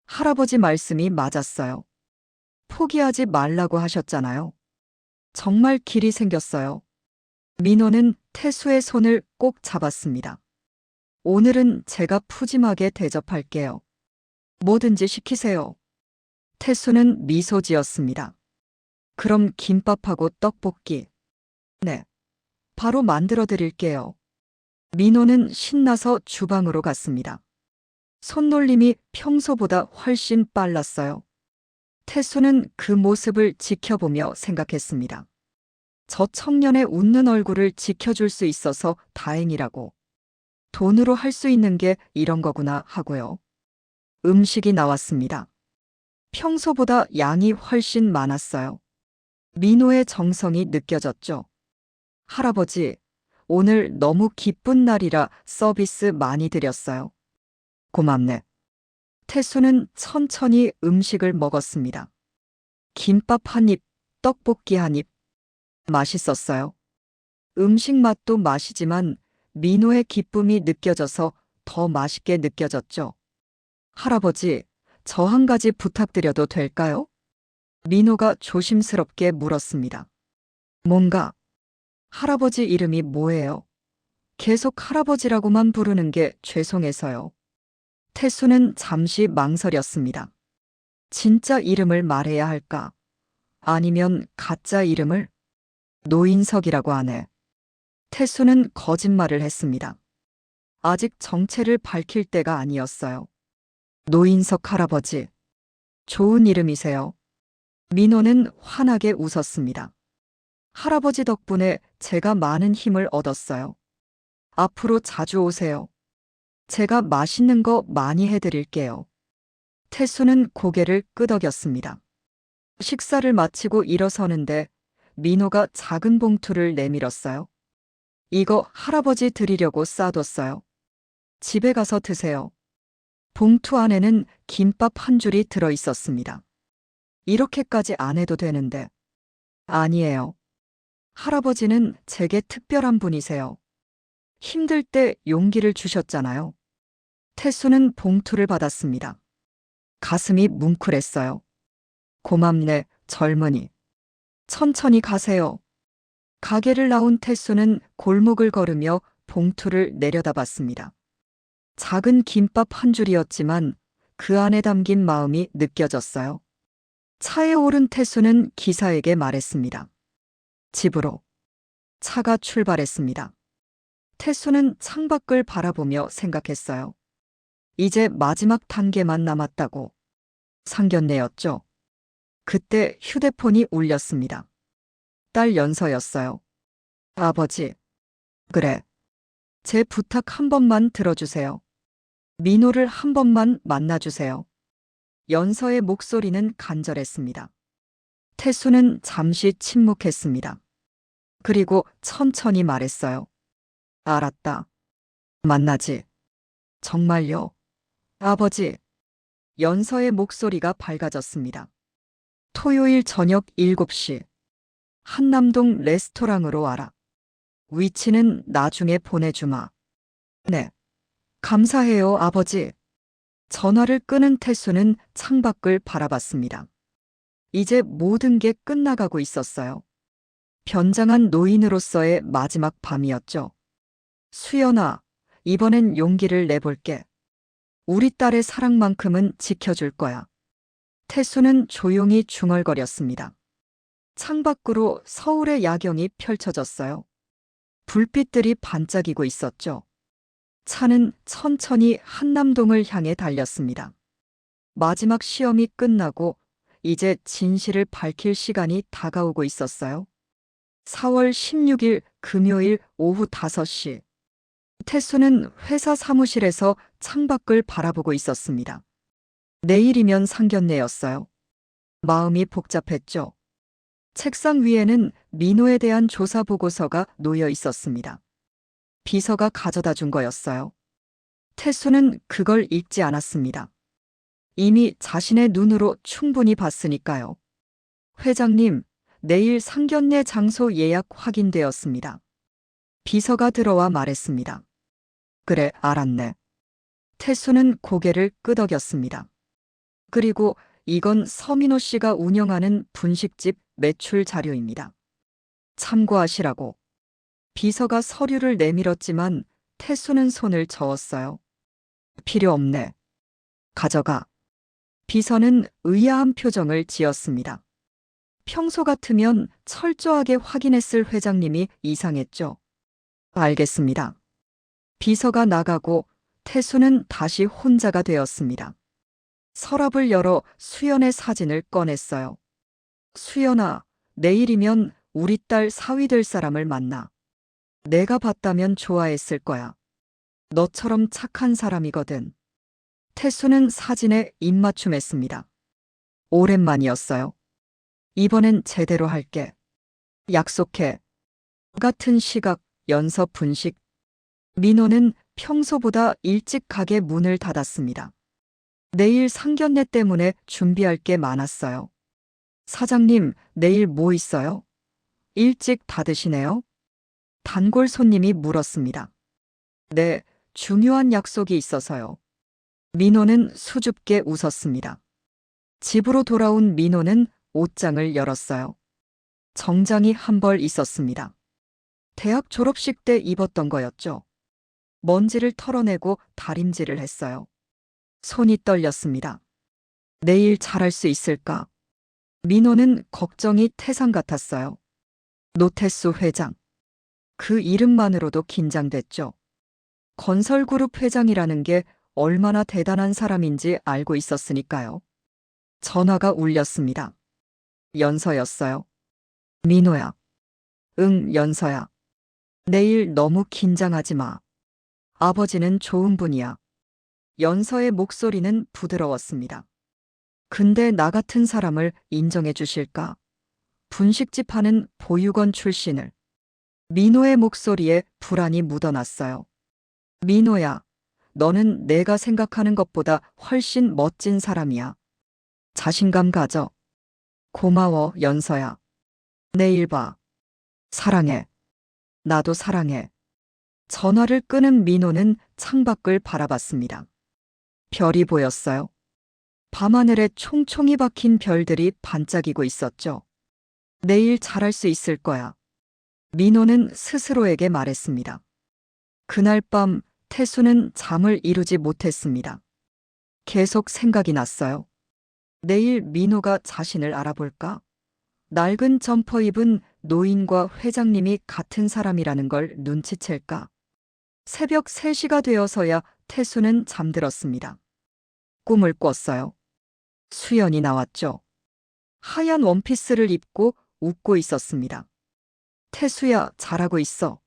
Speaker 2: 할아버지 말씀이 맞았어요. 포기하지 말라고 하셨잖아요. 정말 길이 생겼어요. 민호는 태수의 손을 꼭 잡았습니다. 오늘은 제가 푸짐하게 대접할게요. 뭐든지 시키세요. 태수는 미소 지었습니다. 그럼 김밥하고 떡볶이. 네. 바로 만들어 드릴게요. 민호는 신나서 주방으로 갔습니다. 손놀림이 평소보다 훨씬 빨랐어요. 태수는 그 모습을 지켜보며 생각했습니다. 저 청년의 웃는 얼굴을 지켜줄 수 있어서 다행이라고. 돈으로 할 수 있는 게 이런 거구나 하고요. 음식이 나왔습니다. 평소보다 양이 훨씬 많았어요. 민호의 정성이 느껴졌죠. 할아버지, 오늘 너무 기쁜 날이라 서비스 많이 드렸어요. 고맙네. 태수는 천천히 음식을 먹었습니다. 김밥 한 입, 떡볶이 한 입. 맛있었어요. 음식 맛도 맛이지만 민호의 기쁨이 느껴져서 더 맛있게 느껴졌죠. 할아버지, 저 한 가지 부탁드려도 될까요? 민호가 조심스럽게 물었습니다. 뭔가? 할아버지 이름이 뭐예요? 계속 할아버지라고만 부르는 게 죄송해서요. 태수는 잠시 망설였습니다. 진짜 이름을 말해야 할까? 아니면 가짜 이름을? 노인석이라고 하네. 태수는 거짓말을 했습니다. 아직 정체를 밝힐 때가 아니었어요. 노인석 할아버지. 좋은 이름이세요. 민호는 환하게 웃었습니다. 할아버지 덕분에 제가 많은 힘을 얻었어요. 앞으로 자주 오세요. 제가 맛있는 거 많이 해드릴게요. 태수는 고개를 끄덕였습니다. 식사를 마치고 일어서는데 민호가 작은 봉투를 내밀었어요. 이거 할아버지 드리려고 싸뒀어요. 집에 가서 드세요. 봉투 안에는 김밥 한 줄이 들어 있었습니다. 이렇게까지 안 해도 되는데. 아니에요. 할아버지는 제게 특별한 분이세요. 힘들 때 용기를 주셨잖아요. 태수는 봉투를 받았습니다. 가슴이 뭉클했어요. 고맙네, 젊은이. 천천히 가세요. 가게를 나온 태수는 골목을 걸으며 봉투를 내려다봤습니다. 작은 김밥 한 줄이었지만 그 안에 담긴 마음이 느껴졌어요. 차에 오른 태수는 기사에게 말했습니다. 집으로. 차가 출발했습니다. 태수는 창밖을 바라보며 생각했어요. 이제 마지막 단계만 남았다고. 상견례였죠. 그때 휴대폰이 울렸습니다. 딸 연서였어요. 아버지. 그래. 제 부탁 한 번만 들어주세요. 민호를 한 번만 만나주세요. 연서의 목소리는 간절했습니다. 태수는 잠시 침묵했습니다. 그리고 천천히 말했어요. 알았다. 만나지. 정말요? 아버지. 연서의 목소리가 밝아졌습니다. 토요일 저녁 7시. 한남동 레스토랑으로 와라. 위치는 나중에 보내주마. 네. 감사해요, 아버지. 전화를 끊은 태수는 창밖을 바라봤습니다. 이제 모든 게 끝나가고 있었어요. 변장한 노인으로서의 마지막 밤이었죠. 수연아, 이번엔 용기를 내볼게. 우리 딸의 사랑만큼은 지켜줄 거야. 태수는 조용히 중얼거렸습니다. 창밖으로 서울의 야경이 펼쳐졌어요. 불빛들이 반짝이고 있었죠. 차는 천천히 한남동을 향해 달렸습니다. 마지막 시험이 끝나고 이제 진실을 밝힐 시간이 다가오고 있었어요. 4월 16일 금요일 오후 5시. 태수는 회사 사무실에서 창밖을 바라보고 있었습니다. 내일이면 상견례였어요. 마음이 복잡했죠. 책상 위에는 민호에 대한 조사 보고서가 놓여 있었습니다. 비서가 가져다 준 거였어요. 태수는 그걸 읽지 않았습니다. 이미 자신의 눈으로 충분히 봤으니까요. 회장님, 내일 상견례 장소 예약 확인되었습니다. 비서가 들어와 말했습니다. 그래, 알았네. 태수는 고개를 끄덕였습니다. 그리고 이건 서민호 씨가 운영하는 분식집 매출 자료입니다. 참고하시라고. 비서가 서류를 내밀었지만 태수는 손을 저었어요. 필요 없네. 가져가. 비서는 의아한 표정을 지었습니다. 평소 같으면 철저하게 확인했을 회장님이 이상했죠. 알겠습니다. 비서가 나가고 태수는 다시 혼자가 되었습니다. 서랍을 열어 수연의 사진을 꺼냈어요. 수연아, 내일이면 우리 딸 사위 될 사람을 만나. 내가 봤다면 좋아했을 거야. 너처럼 착한 사람이거든. 태수는 사진에 입맞춤했습니다. 오랜만이었어요. 이번엔 제대로 할게. 약속해. 같은 시각, 연서 분식. 민호는 평소보다 일찍 가게 문을 닫았습니다. 내일 상견례 때문에 준비할 게 많았어요. 사장님, 내일 뭐 있어요? 일찍 닫으시네요? 단골 손님이 물었습니다. 네, 중요한 약속이 있어서요. 민호는 수줍게 웃었습니다. 집으로 돌아온 민호는 옷장을 열었어요. 정장이 한 벌 있었습니다. 대학 졸업식 때 입었던 거였죠. 먼지를 털어내고 다림질을 했어요. 손이 떨렸습니다. 내일 잘할 수 있을까? 민호는 걱정이 태산 같았어요. 노태수 회장. 그 이름만으로도 긴장됐죠. 건설그룹 회장이라는 게 얼마나 대단한 사람인지 알고 있었으니까요. 전화가 울렸습니다. 연서였어요. 민호야. 응, 연서야. 내일 너무 긴장하지 마. 아버지는 좋은 분이야. 연서의 목소리는 부드러웠습니다. 근데 나 같은 사람을 인정해 주실까? 분식집 하는 보육원 출신을. 민호의 목소리에 불안이 묻어났어요. 민호야, 너는 내가 생각하는 것보다 훨씬 멋진 사람이야. 자신감 가져. 고마워, 연서야. 내일 봐. 사랑해. 나도 사랑해. 전화를 끊은 민호는 창밖을 바라봤습니다. 별이 보였어요. 밤하늘에 총총이 박힌 별들이 반짝이고 있었죠. 내일 잘할 수 있을 거야. 민호는 스스로에게 말했습니다. 그날 밤 태수는 잠을 이루지 못했습니다. 계속 생각이 났어요. 내일 민호가 자신을 알아볼까? 낡은 점퍼 입은 노인과 회장님이 같은 사람이라는 걸 눈치챌까? 새벽 3시가 되어서야 태수는 잠들었습니다. 꿈을 꿨어요. 수연이 나왔죠. 하얀 원피스를 입고 웃고 있었습니다. 태수야, 잘하고 있어.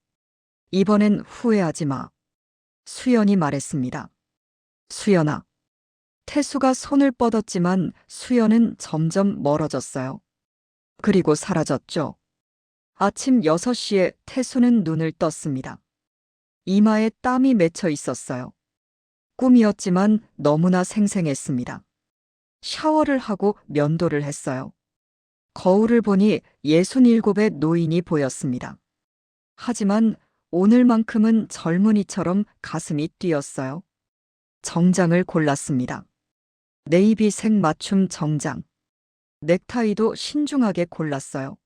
Speaker 2: 이번엔 후회하지 마. 수연이 말했습니다. 수연아. 태수가 손을 뻗었지만 수연은 점점 멀어졌어요. 그리고 사라졌죠. 아침 6시에 태수는 눈을 떴습니다. 이마에 땀이 맺혀 있었어요. 꿈이었지만 너무나 생생했습니다. 샤워를 하고 면도를 했어요. 거울을 보니 67의 노인이 보였습니다. 하지만 오늘만큼은 젊은이처럼 가슴이 뛰었어요. 정장을 골랐습니다. 네이비색 맞춤 정장. 넥타이도 신중하게 골랐어요.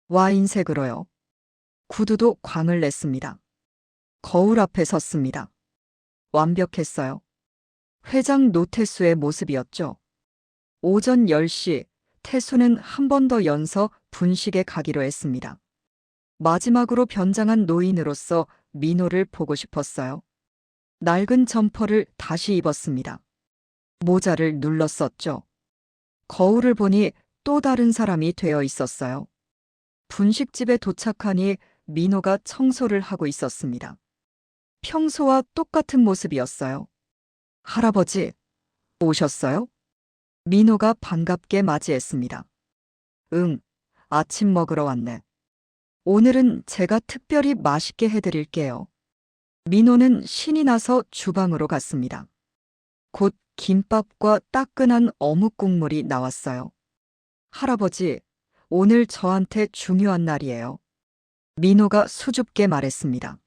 Speaker 2: 와인색으로요. 구두도 광을 냈습니다. 거울 앞에 섰습니다. 완벽했어요. 회장 노태수의 모습이었죠. 오전 10시 태수는 한 번 더 연서 분식에 가기로 했습니다. 마지막으로 변장한 노인으로서 민호를 보고 싶었어요. 낡은 점퍼를 다시 입었습니다. 모자를 눌렀었죠. 거울을 보니 또 다른 사람이 되어 있었어요. 분식집에 도착하니 민호가 청소를 하고 있었습니다. 평소와 똑같은 모습이었어요. 할아버지, 오셨어요? 민호가 반갑게 맞이했습니다. 응, 아침 먹으러 왔네. 오늘은 제가 특별히 맛있게 해드릴게요. 민호는 신이 나서 주방으로 갔습니다. 곧 김밥과 따끈한 어묵 국물이 나왔어요. 할아버지, 오늘 저한테 중요한 날이에요. 민호가 수줍게 말했습니다.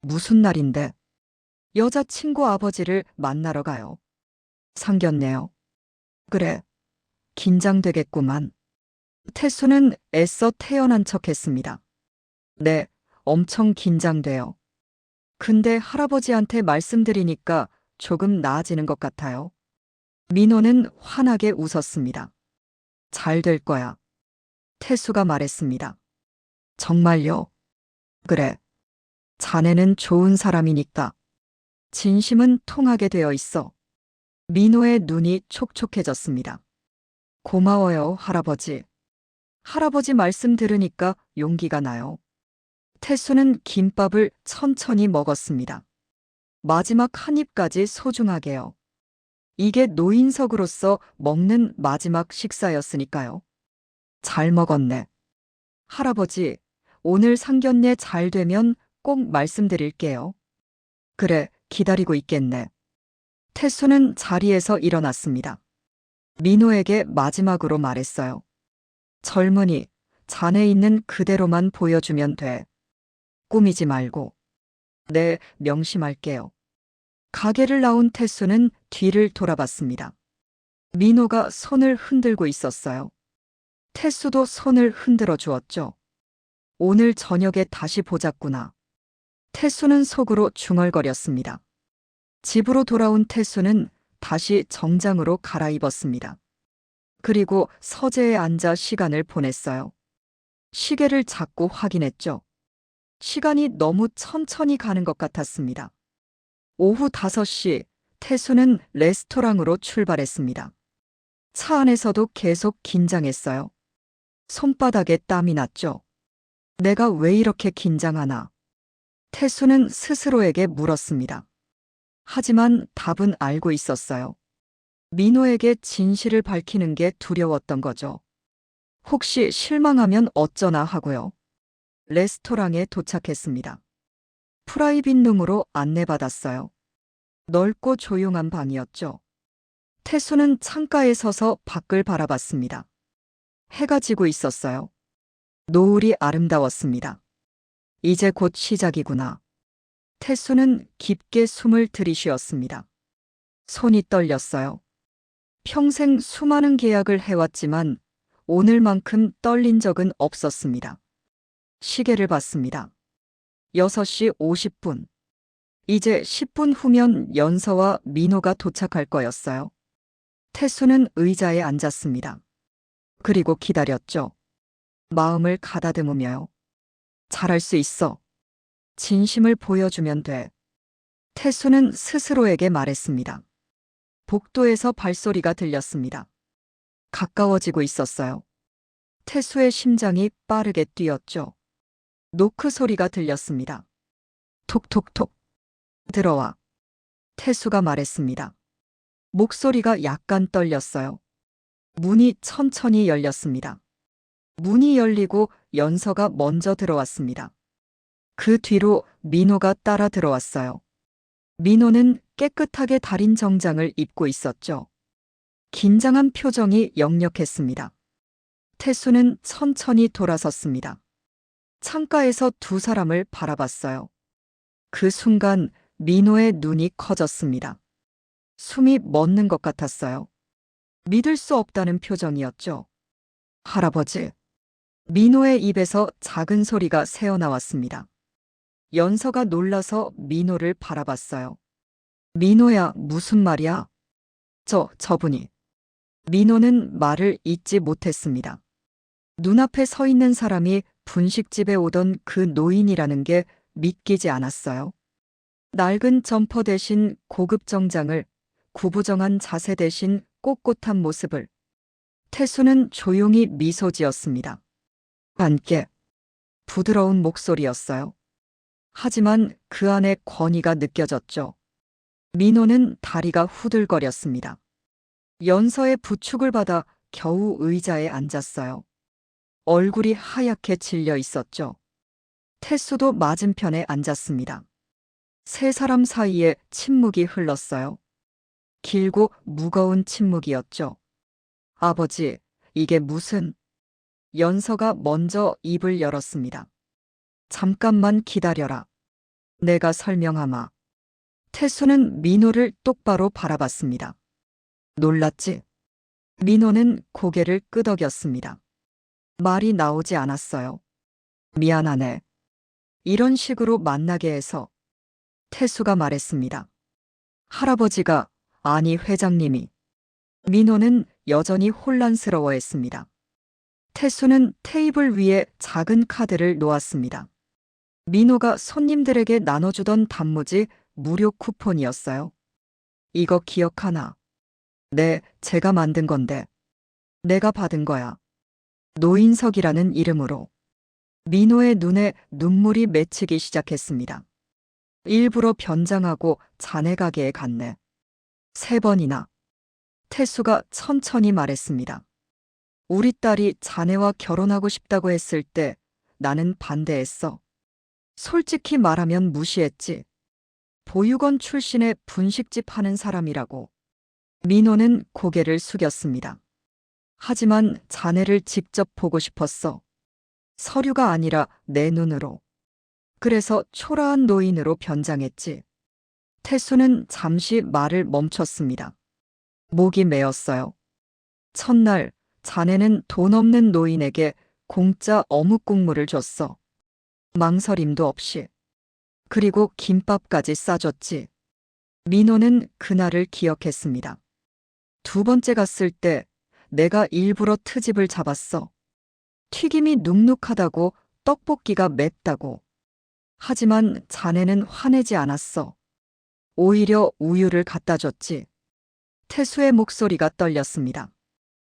Speaker 2: 무슨 날인데? 여자친구 아버지를 만나러 가요. 상견례요. 그래, 긴장되겠구만. 태수는 애써 태연한 척했습니다. 네, 엄청 긴장돼요. 근데 할아버지한테 말씀드리니까 조금 나아지는 것 같아요. 민호는 환하게 웃었습니다. 잘 될 거야. 태수가 말했습니다. 정말요? 그래. 자네는 좋은 사람이니까. 진심은 통하게 되어 있어. 민호의 눈이 촉촉해졌습니다. 고마워요, 할아버지. 할아버지 말씀 들으니까 용기가 나요. 태수는 김밥을 천천히 먹었습니다. 마지막 한 입까지 소중하게요. 이게 노인석으로서 먹는 마지막 식사였으니까요. 잘 먹었네. 할아버지, 오늘 상견례 잘 되면 꼭 말씀드릴게요. 그래, 기다리고 있겠네. 태수는 자리에서 일어났습니다. 민호에게 마지막으로 말했어요. 젊은이, 자네 있는 그대로만 보여주면 돼. 꾸미지 말고. 네, 명심할게요. 가게를 나온 태수는 뒤를 돌아봤습니다. 민호가 손을 흔들고 있었어요. 태수도 손을 흔들어 주었죠. 오늘 저녁에 다시 보자꾸나. 태수는 속으로 중얼거렸습니다. 집으로 돌아온 태수는 다시 정장으로 갈아입었습니다. 그리고 서재에 앉아 시간을 보냈어요. 시계를 자꾸 확인했죠. 시간이 너무 천천히 가는 것 같았습니다. 오후 5시 태수는 레스토랑으로 출발했습니다. 차 안에서도 계속 긴장했어요. 손바닥에 땀이 났죠. 내가 왜 이렇게 긴장하나? 태수는 스스로에게 물었습니다. 하지만 답은 알고 있었어요. 민호에게 진실을 밝히는 게 두려웠던 거죠. 혹시 실망하면 어쩌나 하고요. 레스토랑에 도착했습니다. 프라이빗 룸으로 안내받았어요. 넓고 조용한 방이었죠. 태수는 창가에 서서 밖을 바라봤습니다. 해가 지고 있었어요. 노을이 아름다웠습니다. 이제 곧 시작이구나. 태수는 깊게 숨을 들이쉬었습니다. 손이 떨렸어요. 평생 수많은 계약을 해왔지만 오늘만큼 떨린 적은 없었습니다. 시계를 봤습니다. 6시 50분. 이제 10분 후면 연서와 민호가 도착할 거였어요. 태수는 의자에 앉았습니다. 그리고 기다렸죠. 마음을 가다듬으며요. 잘할 수 있어. 진심을 보여주면 돼. 태수는 스스로에게 말했습니다. 복도에서 발소리가 들렸습니다. 가까워지고 있었어요. 태수의 심장이 빠르게 뛰었죠. 노크 소리가 들렸습니다. 톡톡톡. 들어와. 태수가 말했습니다. 목소리가 약간 떨렸어요. 문이 천천히 열렸습니다. 문이 열리고 연서가 먼저 들어왔습니다. 그 뒤로 민호가 따라 들어왔어요. 민호는 깨끗하게 다린 정장을 입고 있었죠. 긴장한 표정이 역력했습니다. 태수는 천천히 돌아섰습니다. 창가에서 두 사람을 바라봤어요. 그 순간 민호의 눈이 커졌습니다. 숨이 멎는 것 같았어요. 믿을 수 없다는 표정이었죠. 할아버지. 민호의 입에서 작은 소리가 새어나왔습니다. 연서가 놀라서 민호를 바라봤어요. 민호야, 무슨 말이야? 저분이. 민호는 말을 잇지 못했습니다. 눈앞에 서 있는 사람이 분식집에 오던 그 노인이라는 게 믿기지 않았어요. 낡은 점퍼 대신 고급 정장을, 구부정한 자세 대신 꼿꼿한 모습을. 태수는 조용히 미소 지었습니다. 밝게, 부드러운 목소리였어요. 하지만 그 안에 권위가 느껴졌죠. 민호는 다리가 후들거렸습니다. 연서의 부축을 받아 겨우 의자에 앉았어요. 얼굴이 하얗게 질려 있었죠. 태수도 맞은편에 앉았습니다. 세 사람 사이에 침묵이 흘렀어요. 길고 무거운 침묵이었죠. 아버지, 이게 무슨... 연서가 먼저 입을 열었습니다. 잠깐만 기다려라. 내가 설명하마. 태수는 민호를 똑바로 바라봤습니다. 놀랐지? 민호는 고개를 끄덕였습니다. 말이 나오지 않았어요. 미안하네. 이런 식으로 만나게 해서. 태수가 말했습니다. 할아버지가, 아니 회장님이. 민호는 여전히 혼란스러워했습니다. 태수는 테이블 위에 작은 카드를 놓았습니다. 민호가 손님들에게 나눠주던 단무지 무료 쿠폰이었어요. 이거 기억하나? 네, 제가 만든 건데. 내가 받은 거야. 노인석이라는 이름으로. 민호의 눈에 눈물이 맺히기 시작했습니다. 일부러 변장하고 자네 가게에 갔네. 3번이나. 태수가 천천히 말했습니다. 우리 딸이 자네와 결혼하고 싶다고 했을 때 나는 반대했어. 솔직히 말하면 무시했지. 보육원 출신의 분식집 하는 사람이라고. 민호는 고개를 숙였습니다. 하지만 자네를 직접 보고 싶었어. 서류가 아니라 내 눈으로. 그래서 초라한 노인으로 변장했지. 태수는 잠시 말을 멈췄습니다. 목이 메었어요. 첫날 자네는 돈 없는 노인에게 공짜 어묵 국물을 줬어. 망설임도 없이. 그리고 김밥까지 싸줬지. 민호는 그날을 기억했습니다. 두 번째 갔을 때 내가 일부러 트집을 잡았어. 튀김이 눅눅하다고, 떡볶이가 맵다고. 하지만 자네는 화내지 않았어. 오히려 우유를 갖다 줬지. 태수의 목소리가 떨렸습니다.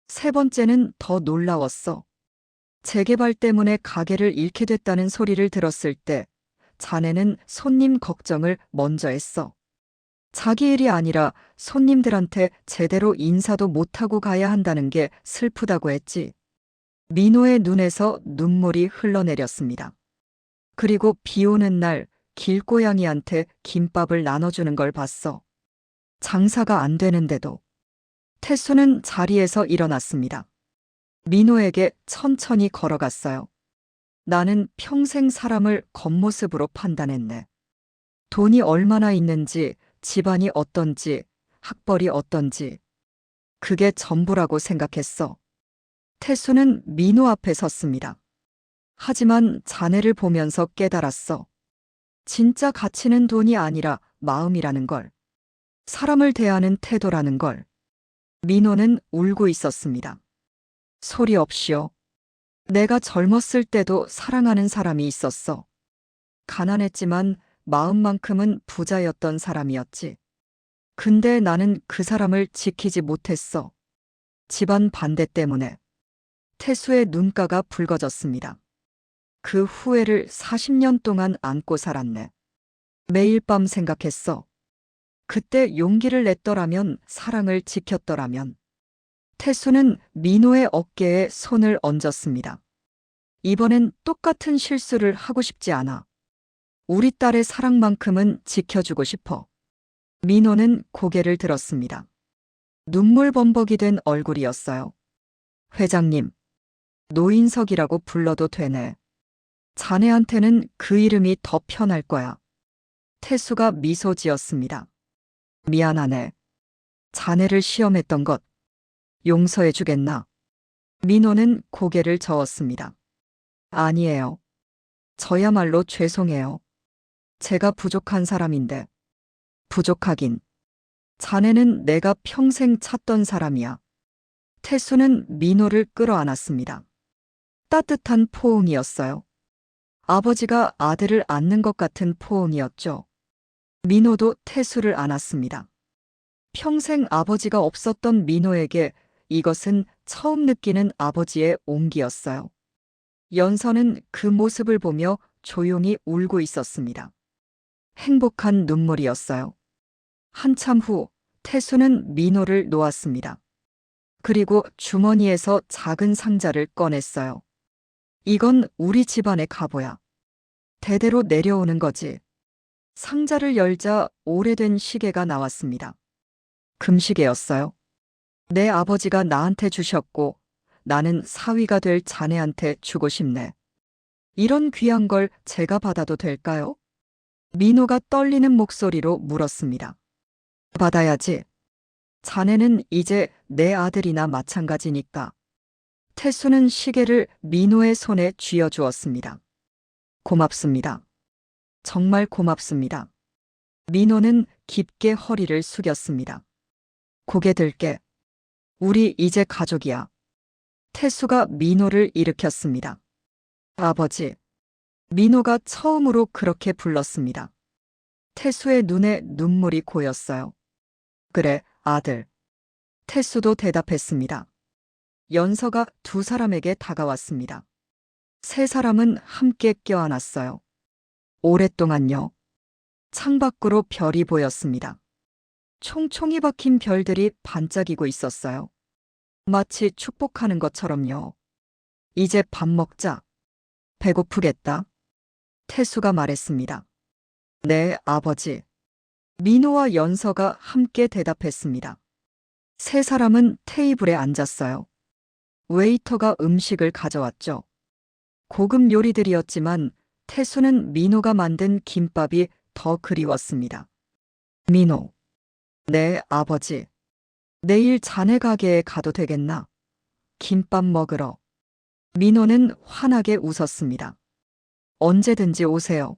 Speaker 2: 세 번째는 더 놀라웠어. 재개발 때문에 가게를 잃게 됐다는 소리를 들었을 때 자네는 손님 걱정을 먼저 했어. 자기 일이 아니라 손님들한테 제대로 인사도 못하고 가야 한다는 게 슬프다고 했지. 민호의 눈에서 눈물이 흘러내렸습니다. 그리고 비 오는 날 길고양이한테 김밥을 나눠주는 걸 봤어. 장사가 안 되는데도. 태수는 자리에서 일어났습니다. 민호에게 천천히 걸어갔어요. 나는 평생 사람을 겉모습으로 판단했네. 돈이 얼마나 있는지, 집안이 어떤지, 학벌이 어떤지. 그게 전부라고 생각했어. 태수는 민호 앞에 섰습니다. 하지만 자네를 보면서 깨달았어. 진짜 가치는 돈이 아니라 마음이라는 걸. 사람을 대하는 태도라는 걸. 민호는 울고 있었습니다. 소리 없이요. 내가 젊었을 때도 사랑하는 사람이 있었어. 가난했지만 마음만큼은 부자였던 사람이었지. 근데 나는 그 사람을 지키지 못했어. 집안 반대 때문에. 태수의 눈가가 붉어졌습니다. 그 후회를 40년 동안 안고 살았네. 매일 밤 생각했어. 그때 용기를 냈더라면, 사랑을 지켰더라면. 태수는 민호의 어깨에 손을 얹었습니다. 이번엔 똑같은 실수를 하고 싶지 않아. 우리 딸의 사랑만큼은 지켜주고 싶어. 민호는 고개를 들었습니다. 눈물 범벅이 된 얼굴이었어요. 회장님, 노인석이라고 불러도 되네. 자네한테는 그 이름이 더 편할 거야. 태수가 미소 지었습니다. 미안하네. 자네를 시험했던 것 용서해 주겠나? 민호는 고개를 저었습니다. 아니에요. 저야말로 죄송해요. 제가 부족한 사람인데. 부족하긴. 자네는 내가 평생 찾던 사람이야. 태수는 민호를 끌어안았습니다. 따뜻한 포옹이었어요. 아버지가 아들을 안는 것 같은 포옹이었죠. 민호도 태수를 안았습니다. 평생 아버지가 없었던 민호에게 이것은 처음 느끼는 아버지의 온기였어요. 연서는 그 모습을 보며 조용히 울고 있었습니다. 행복한 눈물이었어요. 한참 후 태수는 민호를 놓았습니다. 그리고 주머니에서 작은 상자를 꺼냈어요. 이건 우리 집안의 갑오야. 대대로 내려오는 거지. 상자를 열자 오래된 시계가 나왔습니다. 금시계였어요. 내 아버지가 나한테 주셨고 나는 사위가 될 자네한테 주고 싶네. 이런 귀한 걸 제가 받아도 될까요? 민호가 떨리는 목소리로 물었습니다. 받아야지. 자네는 이제 내 아들이나 마찬가지니까. 태수는 시계를 민호의 손에 쥐어주었습니다. 고맙습니다. 정말 고맙습니다. 민호는 깊게 허리를 숙였습니다. 고개 들게. 우리 이제 가족이야. 태수가 민호를 일으켰습니다. 아버지. 민호가 처음으로 그렇게 불렀습니다. 태수의 눈에 눈물이 고였어요. 그래, 아들. 태수도 대답했습니다. 연서가 두 사람에게 다가왔습니다. 세 사람은 함께 껴안았어요. 오랫동안요. 창밖으로 별이 보였습니다. 총총이 박힌 별들이 반짝이고 있었어요. 마치 축복하는 것처럼요. 이제 밥 먹자. 배고프겠다. 태수가 말했습니다. 네, 아버지. 민호와 연서가 함께 대답했습니다. 세 사람은 테이블에 앉았어요. 웨이터가 음식을 가져왔죠. 고급 요리들이었지만 태수는 민호가 만든 김밥이 더 그리웠습니다. 민호. 네, 아버지. 내일 자네 가게에 가도 되겠나? 김밥 먹으러. 민호는 환하게 웃었습니다. 언제든지 오세요.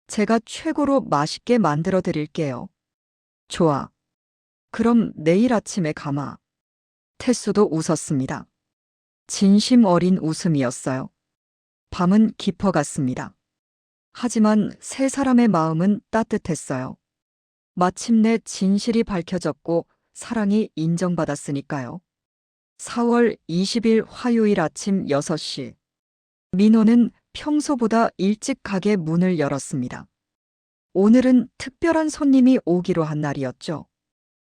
Speaker 2: 제가 최고로 맛있게 만들어 드릴게요. 좋아. 그럼 내일 아침에 가마. 태수도 웃었습니다. 진심 어린 웃음이었어요. 밤은 깊어갔습니다. 하지만 세 사람의 마음은 따뜻했어요. 마침내 진실이 밝혀졌고 사랑이 인정받았으니까요. 4월 20일 화요일 아침 6시. 민호는 평소보다 일찍 가게 문을 열었습니다. 오늘은 특별한 손님이 오기로 한 날이었죠.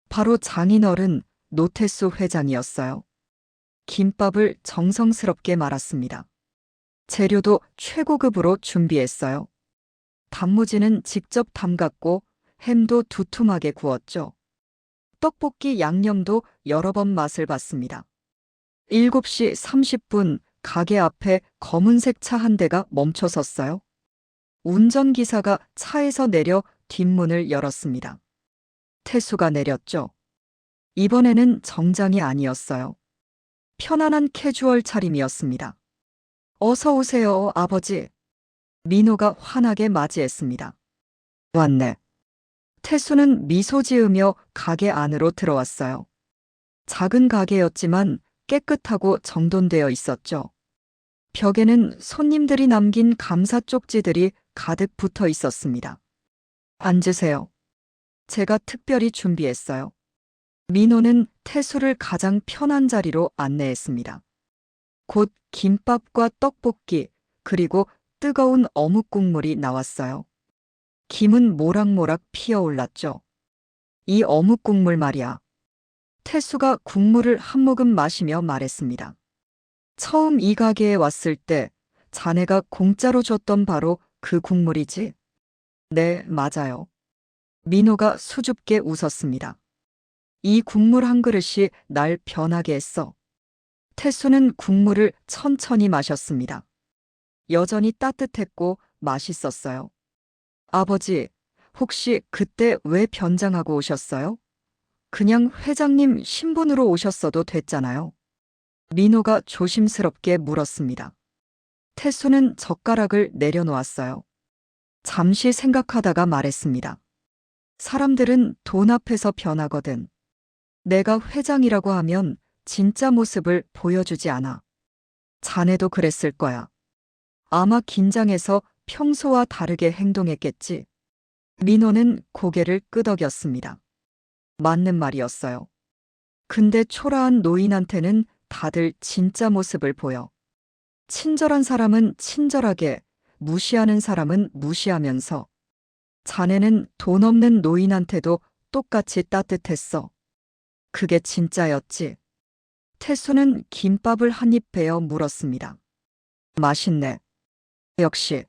Speaker 2: 바로 장인어른 노태수 회장이었어요. 김밥을 정성스럽게 말았습니다. 재료도 최고급으로 준비했어요. 단무지는 직접 담갔고 햄도 두툼하게 구웠죠. 떡볶이 양념도 여러 번 맛을 봤습니다. 7시 30분 가게 앞에 검은색 차 한 대가 멈춰 섰어요. 운전기사가 차에서 내려 뒷문을 열었습니다. 태수가 내렸죠. 이번에는 정장이 아니었어요. 편안한 캐주얼 차림이었습니다. 어서 오세요, 아버지. 민호가 환하게 맞이했습니다. 왔네. 태수는 미소 지으며 가게 안으로 들어왔어요. 작은 가게였지만 깨끗하고 정돈되어 있었죠. 벽에는 손님들이 남긴 감사 쪽지들이 가득 붙어 있었습니다. 앉으세요. 제가 특별히 준비했어요. 민호는 태수를 가장 편한 자리로 안내했습니다. 곧 김밥과 떡볶이, 그리고 뜨거운 어묵 국물이 나왔어요. 김은 모락모락 피어올랐죠. 이 어묵 국물 말이야. 태수가 국물을 한 모금 마시며 말했습니다. 처음 이 가게에 왔을 때 자네가 공짜로 줬던 바로 그 국물이지? 네, 맞아요. 민호가 수줍게 웃었습니다. 이 국물 한 그릇이 날 변하게 했어. 태수는 국물을 천천히 마셨습니다. 여전히 따뜻했고 맛있었어요. 아버지, 혹시 그때 왜 변장하고 오셨어요? 그냥 회장님 신분으로 오셨어도 됐잖아요. 민호가 조심스럽게 물었습니다. 태수는 젓가락을 내려놓았어요. 잠시 생각하다가 말했습니다. 사람들은 돈 앞에서 변하거든. 내가 회장이라고 하면 진짜 모습을 보여주지 않아. 자네도 그랬을 거야. 아마 긴장해서 평소와 다르게 행동했겠지. 민호는 고개를 끄덕였습니다. 맞는 말이었어요. 근데 초라한 노인한테는 다들 진짜 모습을 보여. 친절한 사람은 친절하게, 무시하는 사람은 무시하면서. 자네는 돈 없는 노인한테도 똑같이 따뜻했어. 그게 진짜였지. 태수는 김밥을 한 입 베어 물었습니다. 맛있네. 역시.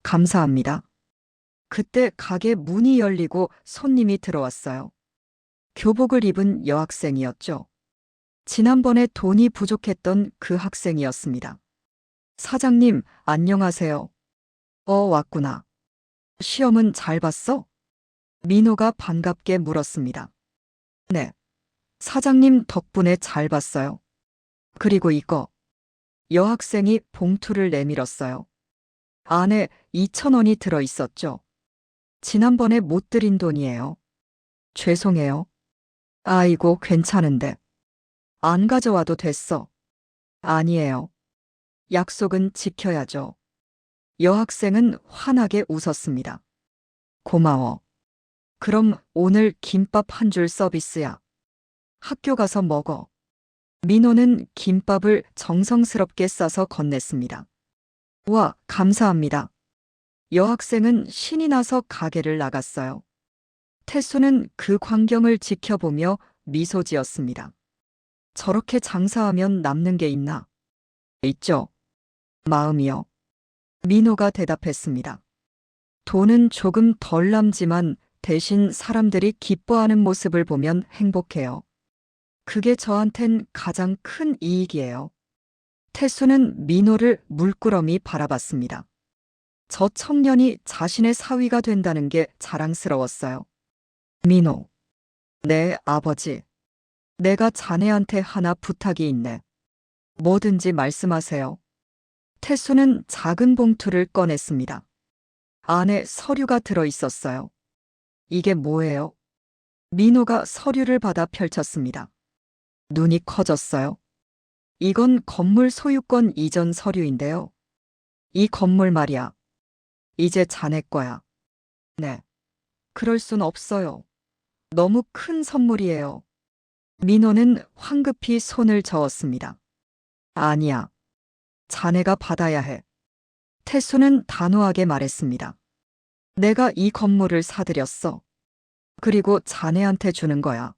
Speaker 2: 감사합니다. 그때 가게 문이 열리고 손님이 들어왔어요. 교복을 입은 여학생이었죠. 지난번에 돈이 부족했던 그 학생이었습니다. 사장님, 안녕하세요. 왔구나. 시험은 잘 봤어? 민호가 반갑게 물었습니다. 네. 사장님 덕분에 잘 봤어요. 그리고 이거. 여학생이 봉투를 내밀었어요. 안에 2,000원이 들어 있었죠. 지난번에 못 드린 돈이에요. 죄송해요. 아이고, 괜찮은데. 안 가져와도 됐어. 아니에요. 약속은 지켜야죠. 여학생은 환하게 웃었습니다. 고마워. 그럼 오늘 김밥 한 줄 서비스야. 학교 가서 먹어. 민호는 김밥을 정성스럽게 싸서 건넸습니다. 와, 감사합니다. 여학생은 신이 나서 가게를 나갔어요. 태수는 그 광경을 지켜보며 미소 지었습니다. 저렇게 장사하면 남는 게 있나? 있죠. 마음이요. 민호가 대답했습니다. 돈은 조금 덜 남지만 대신 사람들이 기뻐하는 모습을 보면 행복해요. 그게 저한텐 가장 큰 이익이에요. 태수는 민호를 물끄러미 바라봤습니다. 저 청년이 자신의 사위가 된다는 게 자랑스러웠어요. 민호. 네, 아버지. 내가 자네한테 하나 부탁이 있네. 뭐든지 말씀하세요. 태수는 작은 봉투를 꺼냈습니다. 안에 서류가 들어 있었어요. 이게 뭐예요? 민호가 서류를 받아 펼쳤습니다. 눈이 커졌어요. 이건 건물 소유권 이전 서류인데요. 이 건물 말이야. 이제 자네 거야. 네. 그럴 순 없어요. 너무 큰 선물이에요. 민호는 황급히 손을 저었습니다. 아니야. 자네가 받아야 해. 태수는 단호하게 말했습니다. 내가 이 건물을 사들였어. 그리고 자네한테 주는 거야.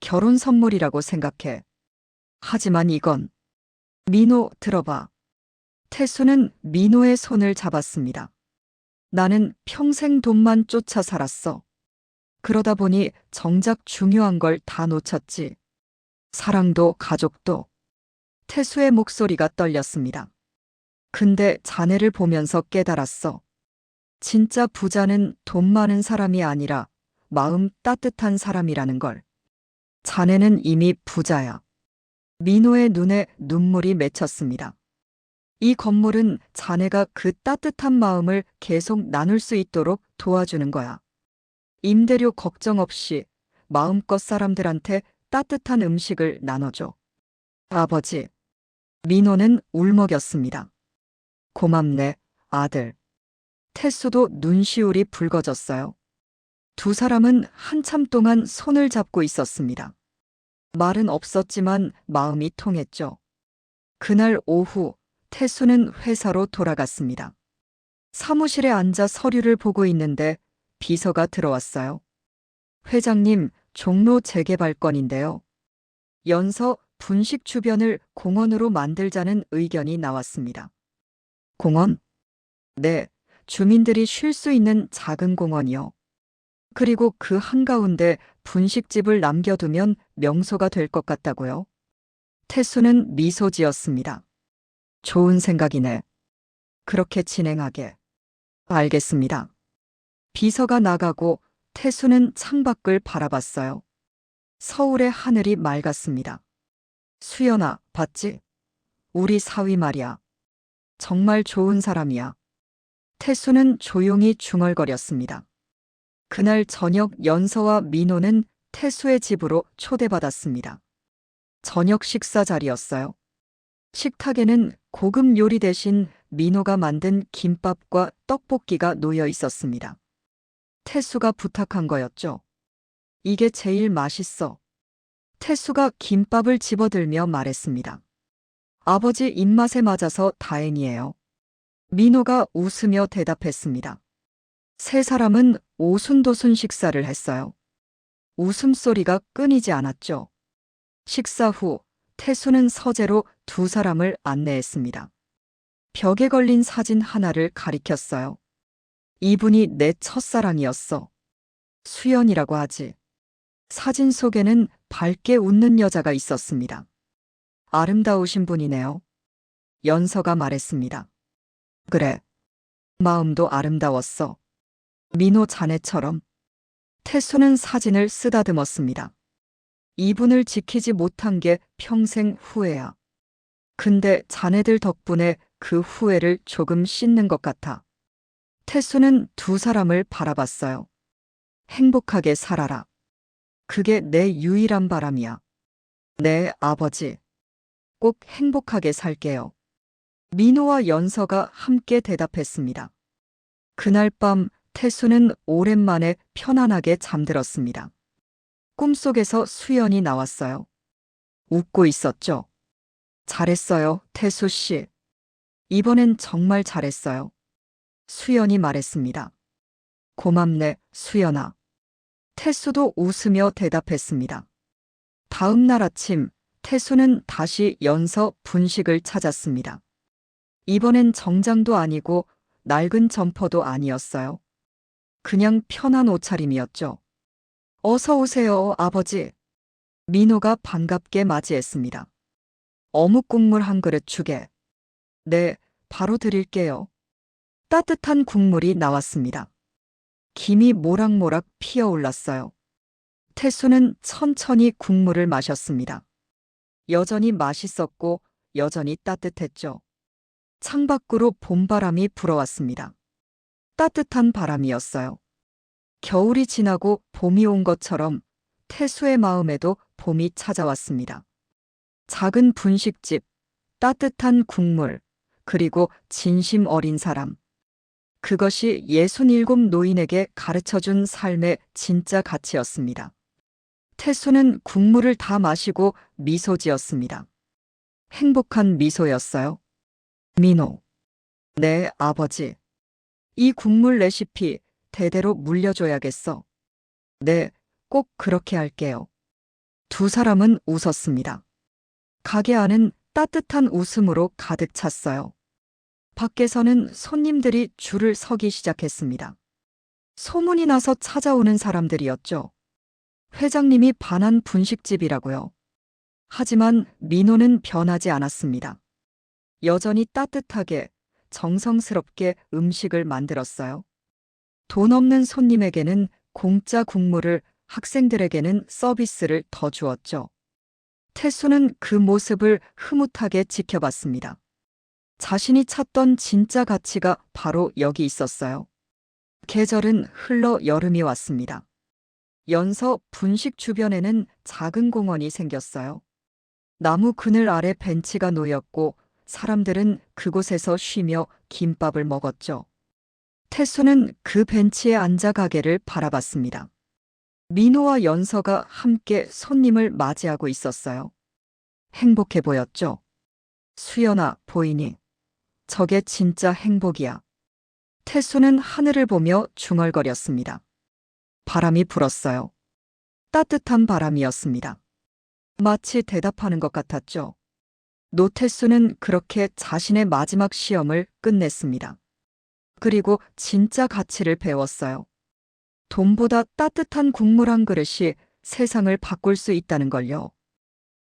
Speaker 2: 결혼 선물이라고 생각해. 하지만 이건 민호 들어봐. 태수는 민호의 손을 잡았습니다. 나는 평생 돈만 쫓아 살았어. 그러다 보니 정작 중요한 걸 다 놓쳤지. 사랑도 가족도. 태수의 목소리가 떨렸습니다. 근데 자네를 보면서 깨달았어. 진짜 부자는 돈 많은 사람이 아니라 마음 따뜻한 사람이라는 걸. 자네는 이미 부자야. 민호의 눈에 눈물이 맺혔습니다. 이 건물은 자네가 그 따뜻한 마음을 계속 나눌 수 있도록 도와주는 거야. 임대료 걱정 없이 마음껏 사람들한테 따뜻한 음식을 나눠줘. 아버지. 민호는 울먹였습니다. 고맙네, 아들. 태수도 눈시울이 붉어졌어요. 두 사람은 한참 동안 손을 잡고 있었습니다. 말은 없었지만 마음이 통했죠. 그날 오후 태수는 회사로 돌아갔습니다. 사무실에 앉아 서류를 보고 있는데 비서가 들어왔어요. 회장님, 종로 재개발 건인데요. 연서 분식 주변을 공원으로 만들자는 의견이 나왔습니다. 공원? 네, 주민들이 쉴 수 있는 작은 공원이요. 그리고 그 한가운데 분식집을 남겨두면 명소가 될 것 같다고요. 태수는 미소 지었습니다. 좋은 생각이네. 그렇게 진행하게. 알겠습니다. 비서가 나가고 태수는 창밖을 바라봤어요. 서울의 하늘이 맑았습니다. 수연아, 봤지? 우리 사위 말이야. 정말 좋은 사람이야. 태수는 조용히 중얼거렸습니다. 그날 저녁 연서와 민호는 태수의 집으로 초대받았습니다. 저녁 식사 자리였어요. 식탁에는 고급 요리 대신 민호가 만든 김밥과 떡볶이가 놓여 있었습니다. 태수가 부탁한 거였죠. 이게 제일 맛있어. 태수가 김밥을 집어들며 말했습니다. 아버지 입맛에 맞아서 다행이에요. 민호가 웃으며 대답했습니다. 세 사람은 오순도순 식사를 했어요. 웃음소리가 끊이지 않았죠. 식사 후 태수는 서재로 두 사람을 안내했습니다. 벽에 걸린 사진 하나를 가리켰어요. 이분이 내 첫사랑이었어. 수연이라고 하지. 사진 속에는 밝게 웃는 여자가 있었습니다. 아름다우신 분이네요. 연서가 말했습니다. 그래. 마음도 아름다웠어. 민호 자네처럼. 태수는 사진을 쓰다듬었습니다. 이분을 지키지 못한 게 평생 후회야. 근데 자네들 덕분에 그 후회를 조금 씻는 것 같아. 태수는 두 사람을 바라봤어요. 행복하게 살아라. 그게 내 유일한 바람이야. 네, 아버지. 꼭 행복하게 살게요. 민호와 연서가 함께 대답했습니다. 그날 밤 태수는 오랜만에 편안하게 잠들었습니다. 꿈속에서 수연이 나왔어요. 웃고 있었죠. 잘했어요, 태수 씨. 이번엔 정말 잘했어요. 수연이 말했습니다. 고맙네, 수연아. 태수도 웃으며 대답했습니다. 다음 날 아침 태수는 다시 연서 분식을 찾았습니다. 이번엔 정장도 아니고 낡은 점퍼도 아니었어요. 그냥 편한 옷차림이었죠. 어서 오세요, 아버지. 민호가 반갑게 맞이했습니다. 어묵 국물 한 그릇 주게. 네, 바로 드릴게요. 따뜻한 국물이 나왔습니다. 김이 모락모락 피어올랐어요. 태수는 천천히 국물을 마셨습니다. 여전히 맛있었고 여전히 따뜻했죠. 창밖으로 봄바람이 불어왔습니다. 따뜻한 바람이었어요. 겨울이 지나고 봄이 온 것처럼 태수의 마음에도 봄이 찾아왔습니다. 작은 분식집, 따뜻한 국물, 그리고 진심 어린 사람. 그것이 67 노인에게 가르쳐준 삶의 진짜 가치였습니다. 태수는 국물을 다 마시고 미소 지었습니다. 행복한 미소였어요. 민호. 네, 아버지. 이 국물 레시피 대대로 물려줘야겠어. 네, 꼭 그렇게 할게요. 두 사람은 웃었습니다. 가게 안은 따뜻한 웃음으로 가득 찼어요. 밖에서는 손님들이 줄을 서기 시작했습니다. 소문이 나서 찾아오는 사람들이었죠. 회장님이 반한 분식집이라고요. 하지만 민호는 변하지 않았습니다. 여전히 따뜻하게, 정성스럽게 음식을 만들었어요. 돈 없는 손님에게는 공짜 국물을, 학생들에게는 서비스를 더 주었죠. 태수는 그 모습을 흐뭇하게 지켜봤습니다. 자신이 찾던 진짜 가치가 바로 여기 있었어요. 계절은 흘러 여름이 왔습니다. 연서 분식 주변에는 작은 공원이 생겼어요. 나무 그늘 아래 벤치가 놓였고 사람들은 그곳에서 쉬며 김밥을 먹었죠. 태수는 그 벤치에 앉아 가게를 바라봤습니다. 민호와 연서가 함께 손님을 맞이하고 있었어요. 행복해 보였죠. 수연아, 보이니? 저게 진짜 행복이야. 태수는 하늘을 보며 중얼거렸습니다. 바람이 불었어요. 따뜻한 바람이었습니다. 마치 대답하는 것 같았죠. 노태수는 그렇게 자신의 마지막 시험을 끝냈습니다. 그리고 진짜 가치를 배웠어요. 돈보다 따뜻한 국물 한 그릇이 세상을 바꿀 수 있다는 걸요.